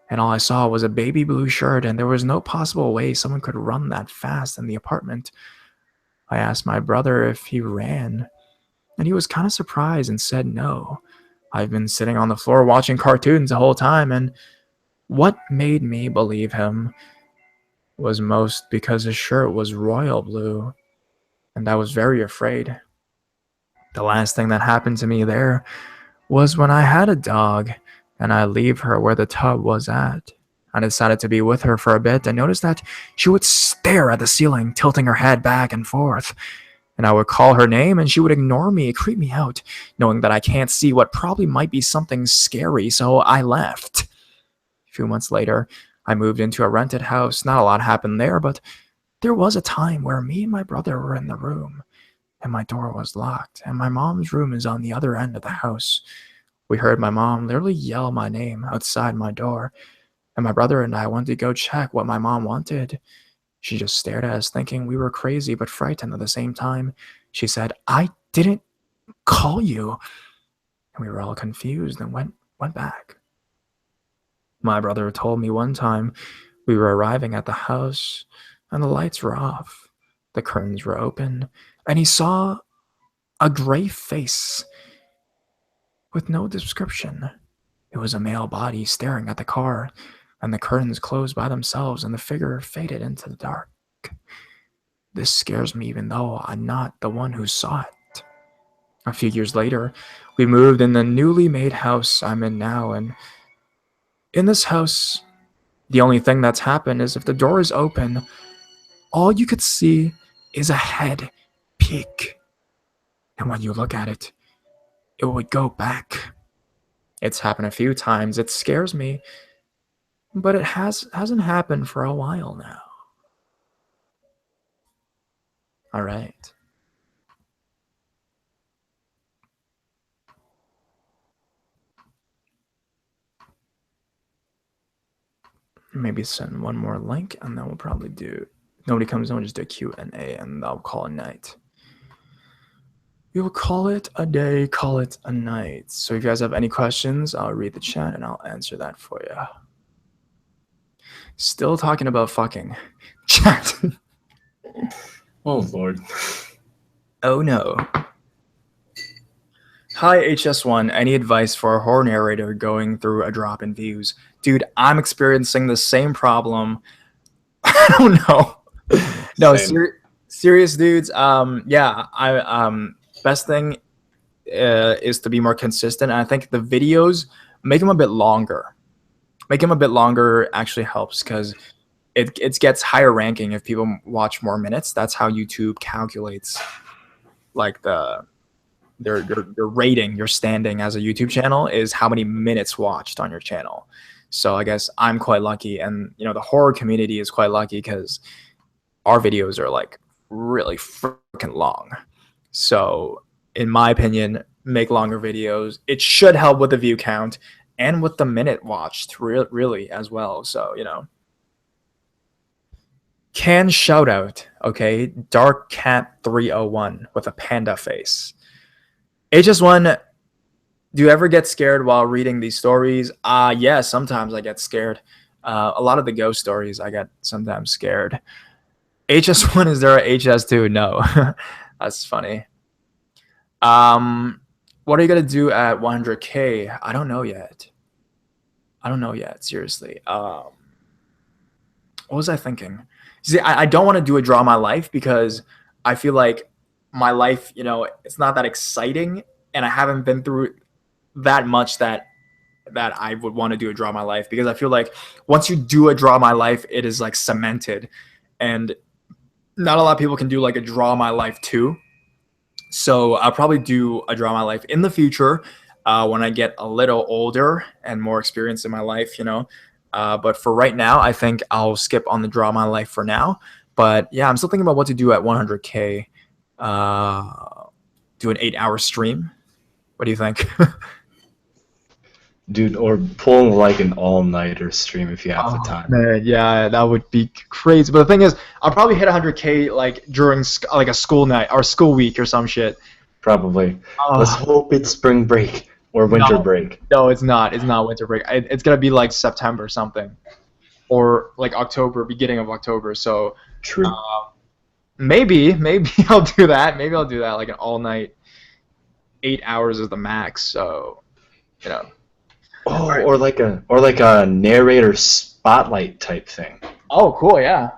and all I saw was a baby blue shirt, and there was no possible way someone could run that fast in the apartment. I asked my brother if he ran, and he was kind of surprised and said no. I've been sitting on the floor watching cartoons the whole time, and what made me believe him was most because his shirt was royal blue, and I was very afraid. The last thing that happened to me there was when I had a dog and I leave her where the tub was at. I decided to be with her for a bit and noticed that she would stare at the ceiling, tilting her head back and forth. And I would call her name and she would ignore me. It creeped me out, knowing that I can't see what probably might be something scary, so I left. A few months later, I moved into a rented house. Not a lot happened there, but there was a time where me and my brother were in the room, and my door was locked, and my mom's room is on the other end of the house. We heard my mom literally yell my name outside my door, and my brother and I went to go check what my mom wanted. She just stared at us, thinking we were crazy but frightened at the same time. She said, "I didn't call you." And we were all confused and went back. My brother told me one time we were arriving at the house and the lights were off. The curtains were open, and he saw a gray face with no description. It was a male body staring at the car, and the curtains closed by themselves, and the figure faded into the dark. This scares me even though I'm not the one who saw it. A few years later, we moved in the newly made house I'm in now, and in this house, the only thing that's happened is if the door is open, all you could see is a head peek. And when you look at it, it would go back. It's happened a few times. It scares me, but it hasn't happened for a while now. All right. Maybe send one more link, and then we'll probably do. Nobody comes in, we'll just do a Q&A, and I'll call it a night. We will call it a day, call it a night. So if you guys have any questions, I'll read the chat and I'll answer that for you. Still talking about fucking. Chat. Oh, Lord. Oh no. Hi HS1, any advice for a horror narrator going through a drop in views? Dude, I'm experiencing the same problem. I don't know. No, serious dudes. Best thing is to be more consistent. And I think the videos, make them a bit longer. Make them a bit longer actually helps because it gets higher ranking if people watch more minutes. That's how YouTube calculates like their rating, your standing as a YouTube channel is how many minutes watched on your channel. So I guess I'm quite lucky, and the horror community is quite lucky because our videos are like really freaking long. So in my opinion, make longer videos. It should help with the view count and with the minute watched really as well. So can shout out, okay, Dark Cat 301 with a panda face. HS1, do you ever get scared while reading these stories? Yeah, sometimes I get scared. A lot of the ghost stories, I get sometimes scared. HS1, is there a HS2? No. That's funny. What are you going to do at 100K? I don't know yet. Seriously. What was I thinking? See, I don't want to do a draw my life because I feel like my life, it's not that exciting, and I haven't been through that much that I would want to do a draw my life, because I feel like once you do a draw my life, it is like cemented, and not a lot of people can do like a draw my life too. So I'll probably do a draw my life in the future, when I get a little older and more experience in my life. But for right now, I think I'll skip on the draw my life for now. But yeah, I'm still thinking about what to do at 100K. Do an 8-hour stream. What do you think? Dude, or pull like an all-nighter stream if you have the time. Man, yeah, that would be crazy. But the thing is, I'll probably hit 100K like during like a school night or school week or some shit. Probably. Oh. Let's hope it's spring break or winter break. No, it's not. It's not winter break. It's gonna be like September something, or like October, beginning of October. So True. maybe I'll do that. Maybe I'll do that like an all night. 8 hours is the max. So Oh, or like a narrator spotlight type thing. Oh, cool. Yeah.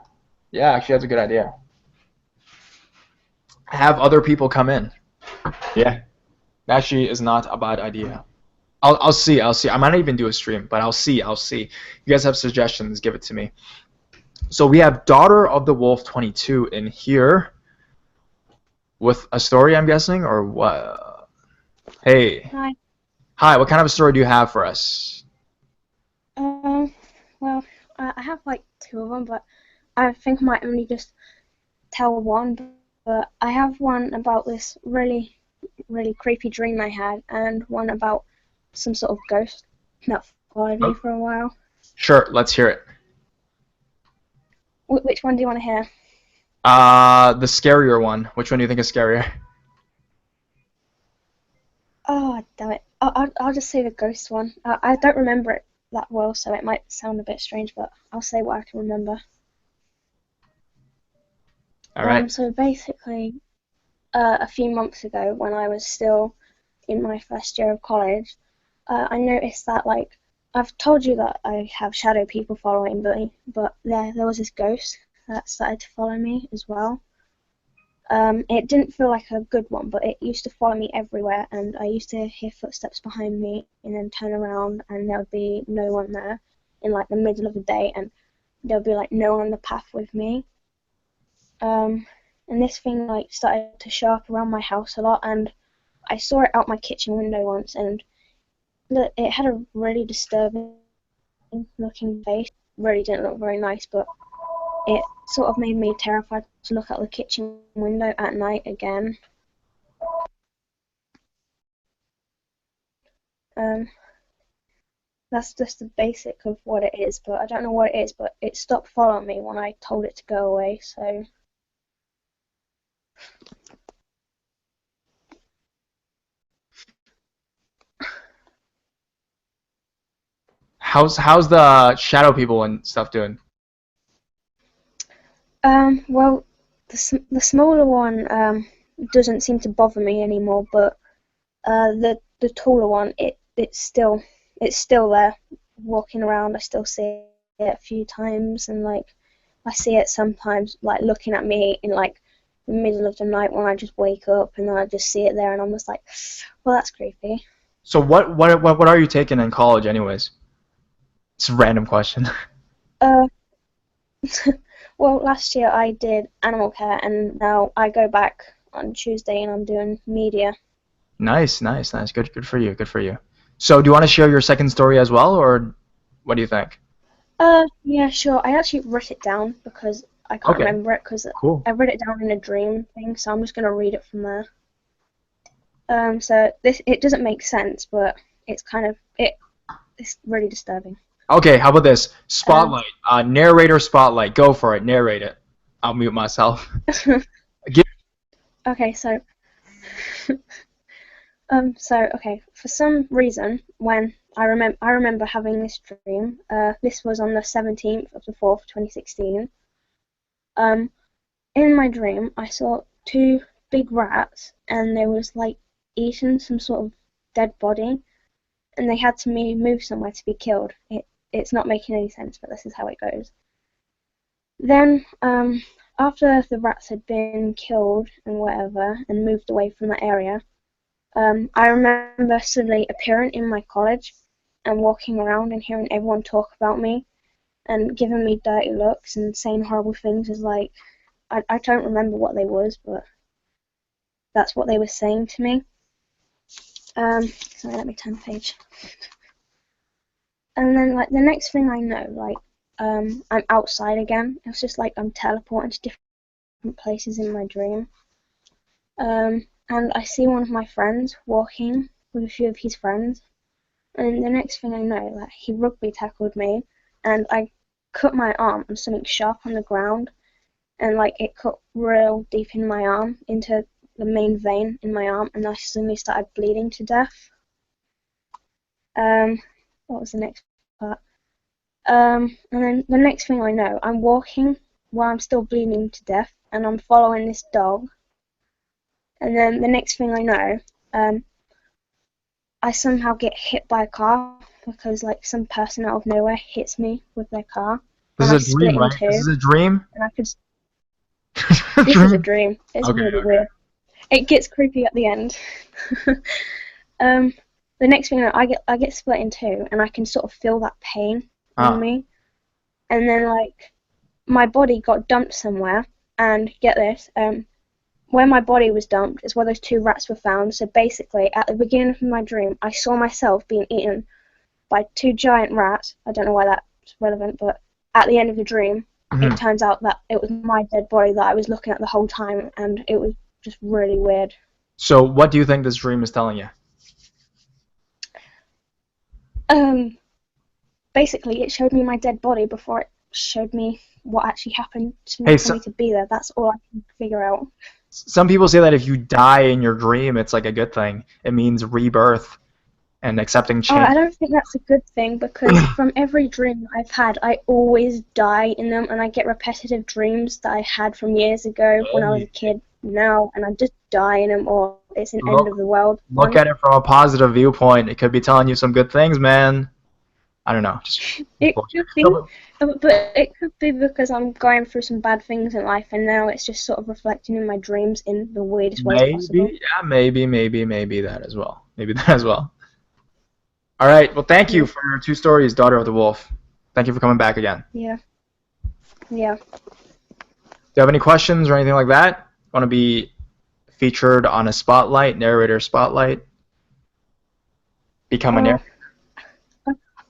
Yeah, actually, that's a good idea. Have other people come in. Yeah. Actually, is not a bad idea. I'll see. I might not even do a stream, but I'll see. You guys have suggestions? Give it to me. So we have Daughter of the Wolf 22 in here with a story, I'm guessing, or what? Hey. Hi. Hi. What kind of a story do you have for us? Well, I have like two of them, but I think I might only just tell one. But I have one about this really, really creepy dream I had, and one about some sort of ghost that followed me for a while. Sure. Let's hear it. Which one do you want to hear? The scarier one. Which one do you think is scarier? Oh, damn it. I'll just say the ghost one. I don't remember it that well, so it might sound a bit strange, but I'll say what I can remember. All right. So basically, a few months ago, when I was still in my first year of college, I noticed that, like, I've told you that I have shadow people following me, but there was this ghost that started to follow me as well. It didn't feel like a good one, but it used to follow me everywhere, and I used to hear footsteps behind me and then turn around and there would be no one there in like the middle of the day, and there would be like no one on the path with me. And this thing like started to show up around my house a lot, and I saw it out my kitchen window once, and it had a really disturbing looking face. Really didn't look very nice, but it sort of made me terrified to look out the kitchen window at night again. That's just the basic of what it is, but I don't know what it is, but it stopped following me when I told it to go away, so... How's the shadow people and stuff doing? Well, the smaller one doesn't seem to bother me anymore, but the taller one, it's still there, walking around. I still see it a few times, and like I see it sometimes, like looking at me in like the middle of the night when I just wake up, and then I just see it there, and I'm just like, well, that's creepy. So what are you taking in college, anyways? It's a random question. Well, last year I did animal care, and now I go back on Tuesday, and I'm doing media. Nice. Good for you. So do you want to share your second story as well, or what do you think? Yeah, sure. I actually wrote it down because I can't remember it, because Cool. I wrote it down in a dream thing, so I'm just gonna read it from there. So it doesn't make sense, but it's kind of it's really disturbing. Okay, how about this? Spotlight. Narrator spotlight. Go for it. Narrate it. I'll mute myself. Okay, so okay, for some reason, when I remember having this dream. This was on the 17th of the 4th, 2016. In my dream, I saw two big rats, and they was like eating some sort of dead body, and they had to move somewhere to be killed. It's not making any sense, but this is how it goes. Then after the rats had been killed and whatever and moved away from that area, I remember suddenly appearing in my college and walking around and hearing everyone talk about me and giving me dirty looks and saying horrible things. As like, I don't remember what they was, but that's what they were saying to me. Sorry, let me turn the page. And then like the next thing I know, like I'm outside again. It's just like I'm teleporting to different places in my dream. And I see one of my friends walking with a few of his friends. And the next thing I know, like he rugby tackled me, and I cut my arm on something sharp on the ground, and like it cut real deep in my arm into the main vein in my arm, and I suddenly started bleeding to death. What was the next part? And then the next thing I know, I'm walking while I'm still bleeding to death, and I'm following this dog. And then the next thing I know, I somehow get hit by a car because like some person out of nowhere hits me with their car. This and is I a dream, split in right? two, This is a dream? and I could. This is a dream. It's Okay, really okay. weird. It gets creepy at the end. The next thing I get split in two, and I can sort of feel that pain in me. And then like my body got dumped somewhere, and get this, where my body was dumped is where those two rats were found. So basically, at the beginning of my dream, I saw myself being eaten by two giant rats. I don't know why that's relevant, but at the end of the dream, it turns out that it was my dead body that I was looking at the whole time, and it was just really weird. So what do you think this dream is telling you? Basically, it showed me my dead body before it showed me what actually happened to Hey, me, for me to be there. That's all I can figure out. Some people say that if you die in your dream, it's like a good thing. It means rebirth and accepting Oh, change. I don't think that's a good thing, because from every dream I've had, I always die in them, and I get repetitive dreams that I had from years ago when I was a kid now, and I just die in them, or it's an end of the world. Look at it from a positive viewpoint. It could be telling you some good things, man. I don't know. It could be, but it could be because I'm going through some bad things in life, and now it's just sort of reflecting in my dreams in the weirdest ways possible. Maybe that as well. Maybe that as well. All right. Well, thank you for your 2 stories, Daughter of the Wolf. Thank you for coming back again. Yeah. Do you have any questions or anything like that? Want to be featured on a spotlight, narrator spotlight? Become a narrator?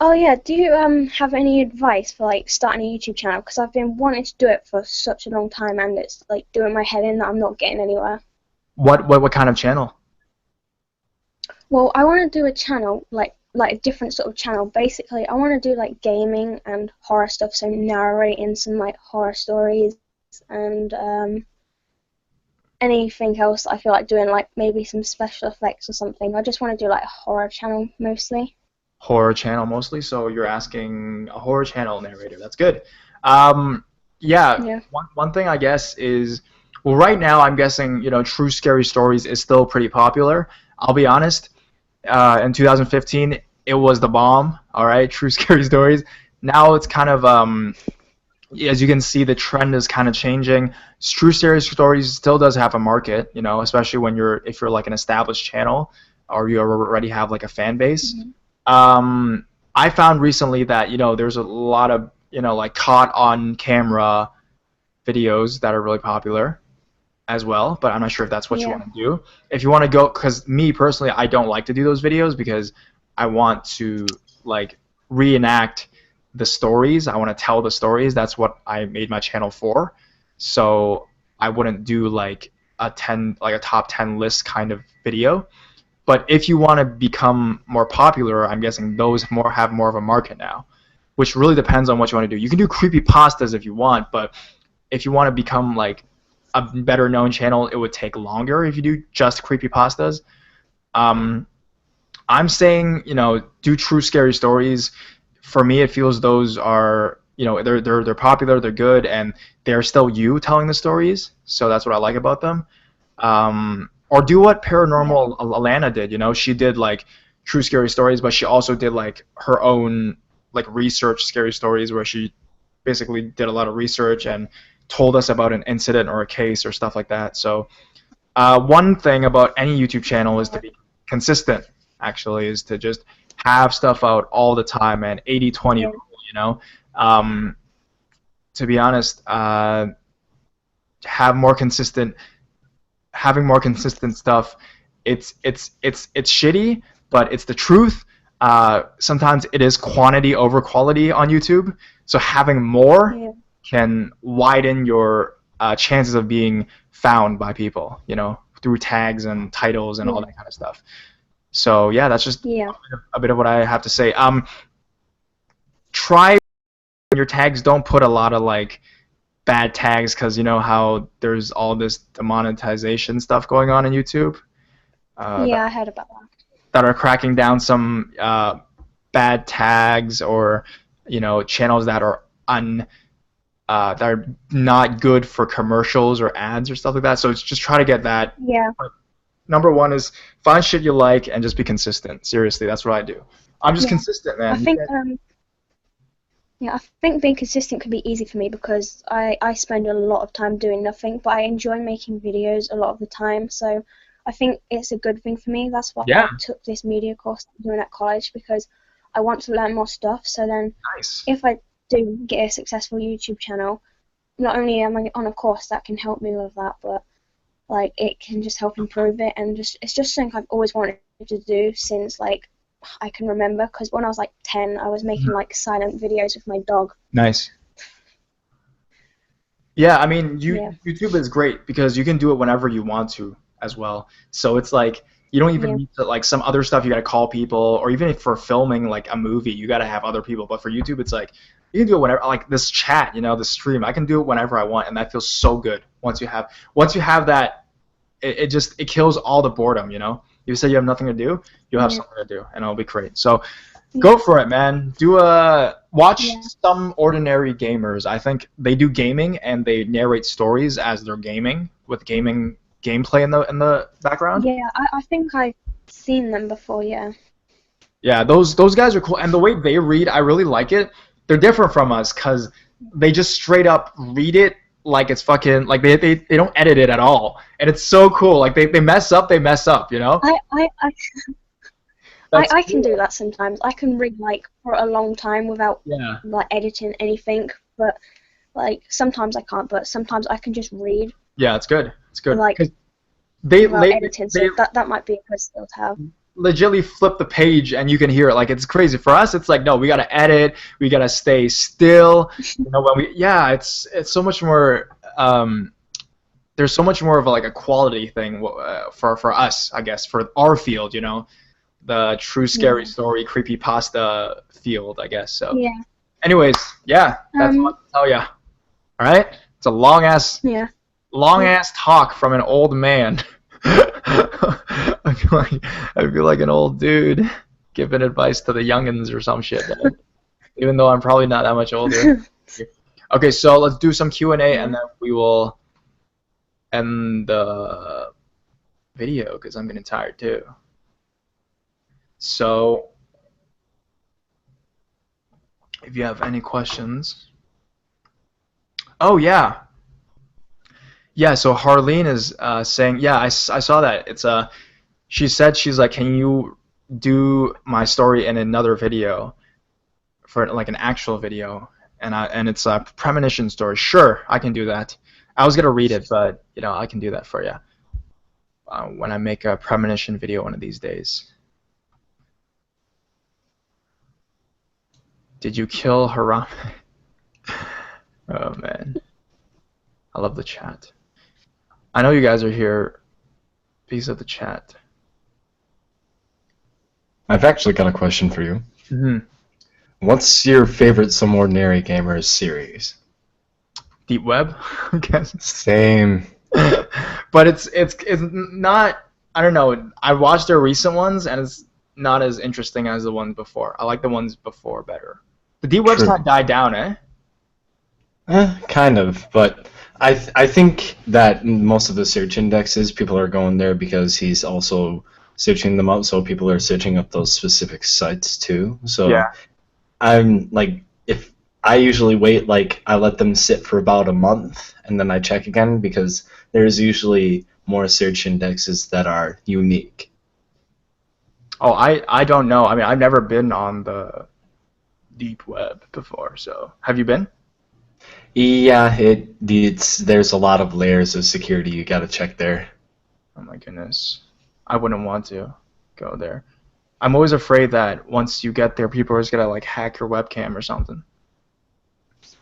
Oh yeah, do you have any advice for like starting a YouTube channel? Because I've been wanting to do it for such a long time, and it's like doing my head in that I'm not getting anywhere. What kind of channel? Well, I want to do a channel like a different sort of channel. Basically, I want to do like gaming and horror stuff, so narrating some like horror stories and anything else that I feel like doing, like maybe some special effects or something. I just want to do like a horror channel mostly. Horror channel mostly, so you're asking a horror channel narrator. That's good. Yeah. One thing I guess is, well, right now I'm guessing true scary stories is still pretty popular. I'll be honest. In 2015, it was the bomb. All right, true scary stories. Now it's kind of as you can see, the trend is kind of changing. True scary stories still does have a market, especially when if you're like an established channel or you already have like a fan base. I found recently that there's a lot of like caught on camera videos that are really popular as well, but I'm not sure if that's what you want to do. If you want to go, because me personally, I don't like to do those videos because I want to like reenact the stories. I want to tell the stories. That's what I made my channel for. So I wouldn't do like a top 10 list kind of video. But if you want to become more popular, I'm guessing those have more of a market now, which really depends on what you want to do. You can do creepypastas if you want, but if you want to become like a better known channel, it would take longer if you do just creepypastas. I'm saying, do true scary stories. For me, it feels those are, they're popular, they're good, and they're still you telling the stories. So that's what I like about them. Or do what Paranormal Alana did. She did like true scary stories, but she also did like her own like research scary stories where she basically did a lot of research and told us about an incident or a case or stuff like that. So one thing about any YouTube channel is to be consistent, actually, is to just have stuff out all the time, and 80/20 rule, you know. To be honest, having more consistent stuff, it's shitty, but it's the truth. Sometimes it is quantity over quality on YouTube, so having more can widen your chances of being found by people, you know, through tags and titles and all that kind of stuff. So yeah, that's just a bit of what I have to say. Try your tags, don't put a lot of like bad tags, because you know how there's all this demonetization stuff going on in YouTube. I heard about that. That are cracking down some bad tags, or you know, channels that are that are not good for commercials or ads or stuff like that. So it's just try to get that. Yeah. Number one is find shit you like and just be consistent. Seriously, that's what I do. I'm just consistent, man. I think being consistent can be easy for me because I spend a lot of time doing nothing, but I enjoy making videos a lot of the time. So I think it's a good thing for me. That's why I took this media course I'm doing at college, because I want to learn more stuff. So then if I do get a successful YouTube channel, not only am I on a course that can help me with that, but like it can just help improve it, and it's just something I've always wanted to do since like I can remember, because when I was like 10, I was making like silent videos with my dog. Nice. Yeah, I mean, YouTube is great because you can do it whenever you want to as well. So it's like you don't even need to, like some other stuff you gotta call people, or even if for filming like a movie you gotta have other people. But for YouTube, it's like you can do it whenever. Like this chat, you know, this stream, I can do it whenever I want, and that feels so good. Once you have that, it kills all the boredom. You know, you say you have nothing to do, you'll have something to do, and it'll be great. So go for it, man. Watch Some Ordinary Gamers. I think they do gaming and they narrate stories as they're gaming, with gameplay in the background. Yeah, I think I've seen them before. Yeah, those guys are cool, and the way they read, I really like it. They're different from us because they just straight up read it like it's fucking, like they don't edit it at all, and it's so cool. Like they mess up, you know. I can do that sometimes. I can read like for a long time without like editing anything, but like sometimes I can't. But sometimes I can just read. Yeah, it's good. It's good. Like without editing, so that might be a good skill to have. Legitly flip the page and you can hear it. Like it's crazy. For us, it's like no, we gotta edit. We gotta stay still. You know, when it's so much more. There's so much more of like a quality thing for us, I guess, for our field. You know. The true scary story creepypasta field, I guess. So anyways, that's what I'll tell ya. Alright? It's a long ass talk from an old man. I feel like an old dude giving advice to the youngins or some shit, man. Even though I'm probably not that much older. Okay, so let's do some Q&A and then we will end the video because I'm getting tired too. So, if you have any questions. Oh, yeah. Yeah, so Harleen is saying, I saw that. It's she said, she's like, can you do my story in another video, for like an actual video? And it's a premonition story. Sure, I can do that. I was going to read it, but, you know, I can do that for you when I make a premonition video one of these days. Did you kill Haram? Oh, man. I love the chat. I know you guys are here because of the chat. I've actually got a question for you. Mm-hmm. What's your favorite Some Ordinary Gamers series? Deep Web, I guess. Same. But it's not, I don't know, I watched their recent ones and it's not as interesting as the ones before. I like the ones before better. The Deep Web's not died down, eh? Kind of, but I think that most of the search indexes, people are going there because he's also searching them up, so people are searching up those specific sites too. So I'm like, if I usually wait, like, I let them sit for about a month, and then I check again, because there's usually more search indexes that are unique. Oh, I don't know. I mean, I've never been on the deep web before. So, have you been? Yeah, it's there's a lot of layers of security you gotta check there. Oh my goodness. I wouldn't want to go there. I'm always afraid that once you get there, people are just gonna like hack your webcam or something.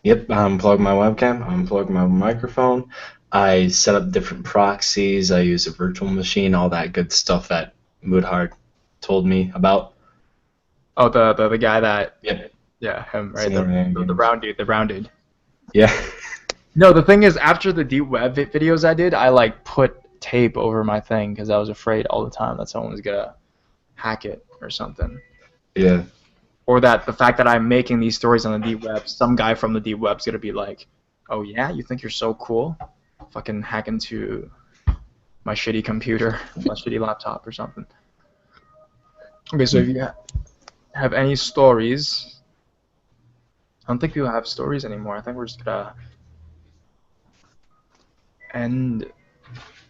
Yep, I unplug my webcam, I unplug my microphone, I set up different proxies, I use a virtual machine, all that good stuff that Moodhard told me about. Oh, the guy that, Yep. yeah, him, right? Similar The names. round dude, the round dude. Yeah. No, the thing is, after the deep web videos I did, I like put tape over my thing because I was afraid all the time that someone was gonna hack it or something. Yeah. Or that the fact that I'm making these stories on the deep web, some guy from the deep web's gonna be like, "Oh yeah, you think you're so cool? Fucking hack into my shitty computer, my shitty laptop or something." Okay, so if you have any stories, I don't think people have stories anymore. I think we're just gonna end.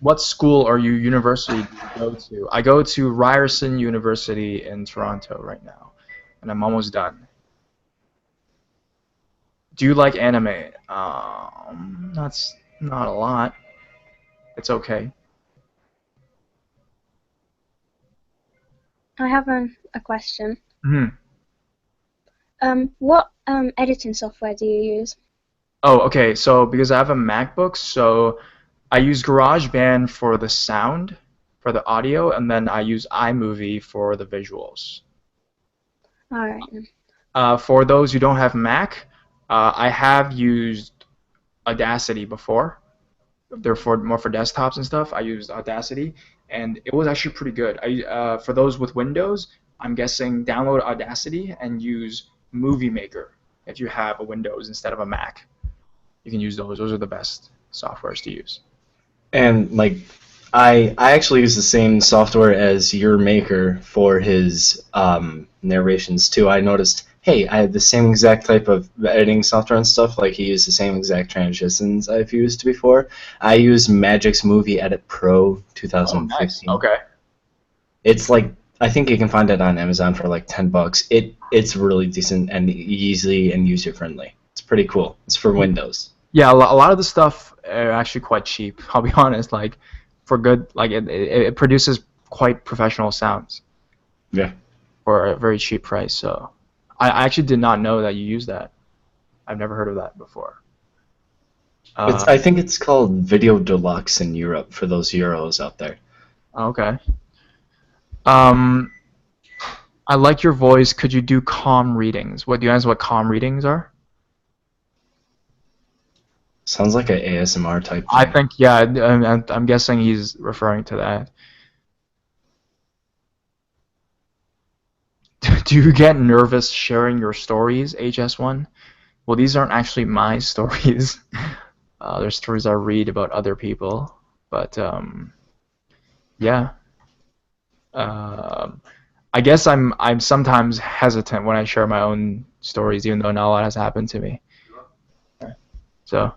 What school or university do you go to? I go to Ryerson University in Toronto right now, and I'm almost done. Do you like anime? That's not a lot. It's okay. I have a question. Hmm. What editing software do you use? Oh, okay. So because I have a MacBook, so I use GarageBand for the sound, for the audio, and then I use iMovie for the visuals. All right then. For those who don't have Mac, I have used Audacity before. They're more for desktops and stuff. I used Audacity, and it was actually pretty good. For those with Windows, I'm guessing download Audacity and use Movie Maker if you have a Windows instead of a Mac. You can use those. Those are the best softwares to use. And like I actually use the same software as your maker for his narrations too. I noticed, hey, I had the same exact type of editing software and stuff. Like he used the same exact transitions I've used before. I use Magic's Movie Edit Pro Oh, nice. 2015. Okay. It's like I think you can find it on Amazon for like $10. It's really decent and easy and user friendly. It's pretty cool. It's for Windows. Yeah, a lot of the stuff are actually quite cheap. I'll be honest. Like, for good, like it produces quite professional sounds Yeah. for a very cheap price. So, I actually did not know that you use that. I've never heard of that before. I think it's called Video Deluxe in Europe for those Euros out there. Okay. Um, I like your voice. Could you do calm readings? What do you know what calm readings are? Sounds like an ASMR type I thing. think yeah. I'm guessing he's referring to that. Do you get nervous sharing your stories, HS1? Well, these aren't actually my stories. They're stories I read about other people. But yeah. I guess I'm sometimes hesitant when I share my own stories, even though not a lot has happened to me. So.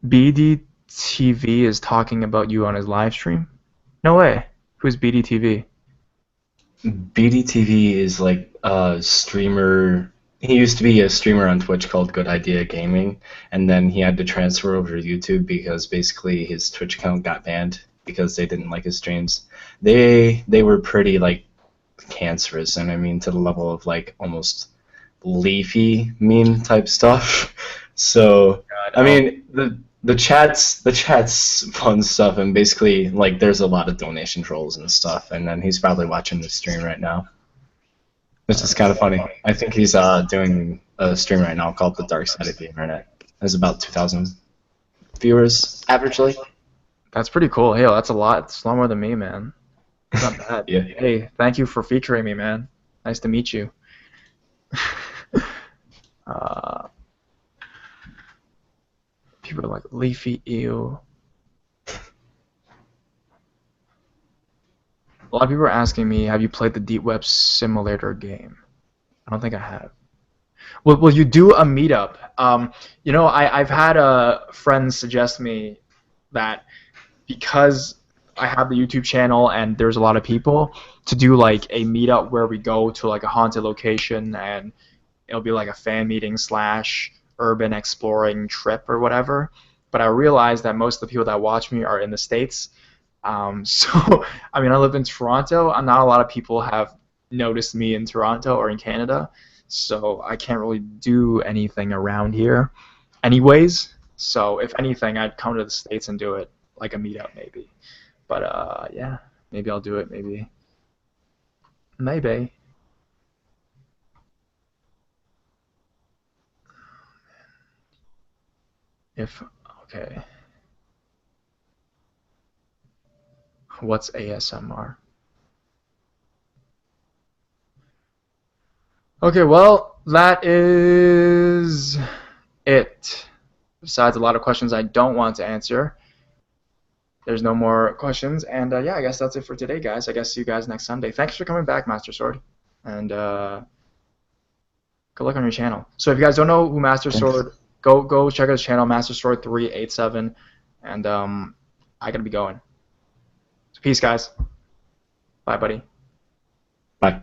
BDTV is talking about you on his live stream? No way. Who's BDTV? BDTV is like a streamer. He used to be a streamer on Twitch called Good Idea Gaming, and then he had to transfer over to YouTube because basically his Twitch account got banned because they didn't like his streams. They were pretty like cancerous, and I mean to the level of like almost leafy meme type stuff. So God, I oh, mean the chat's fun stuff, and basically like there's a lot of donation trolls and stuff, and then he's probably watching the stream right now. This is kind of funny. I think he's doing a stream right now called The Dark Side of the Internet. There's about 2,000 viewers averagely. that's pretty cool. Hey, that's a lot. It's a lot more than me, man. It's not bad. Yeah. Hey, thank you for featuring me, man. Nice to meet you. uh, People are like, leafy ew. Well, lot of people are asking me, have you played the Deep Web Simulator game? I don't think I have. Will you do a meetup? I've had friends suggest me that because I have the YouTube channel and there's a lot of people, to do like a meetup where we go to like a haunted location and it'll be like a fan meeting / urban exploring trip or whatever. But I realize that most of the people that watch me are in the States. So, I mean, I live in Toronto, and not a lot of people have noticed me in Toronto or in Canada. So I can't really do anything around here anyways. So if anything, I'd come to the States and do it, like a meetup maybe. But yeah, maybe I'll do it, maybe. Maybe. Okay. What's ASMR? Okay, well, that is it. Besides a lot of questions I don't want to answer, there's no more questions. And yeah, I guess that's it for today, guys. I guess see you guys next Sunday. Thanks for coming back, Master Sword. And good luck on your channel. So if you guys don't know who Master Sword, go check out his channel, Master Sword 387. And I gotta be going. So peace, guys. Bye, buddy. Bye.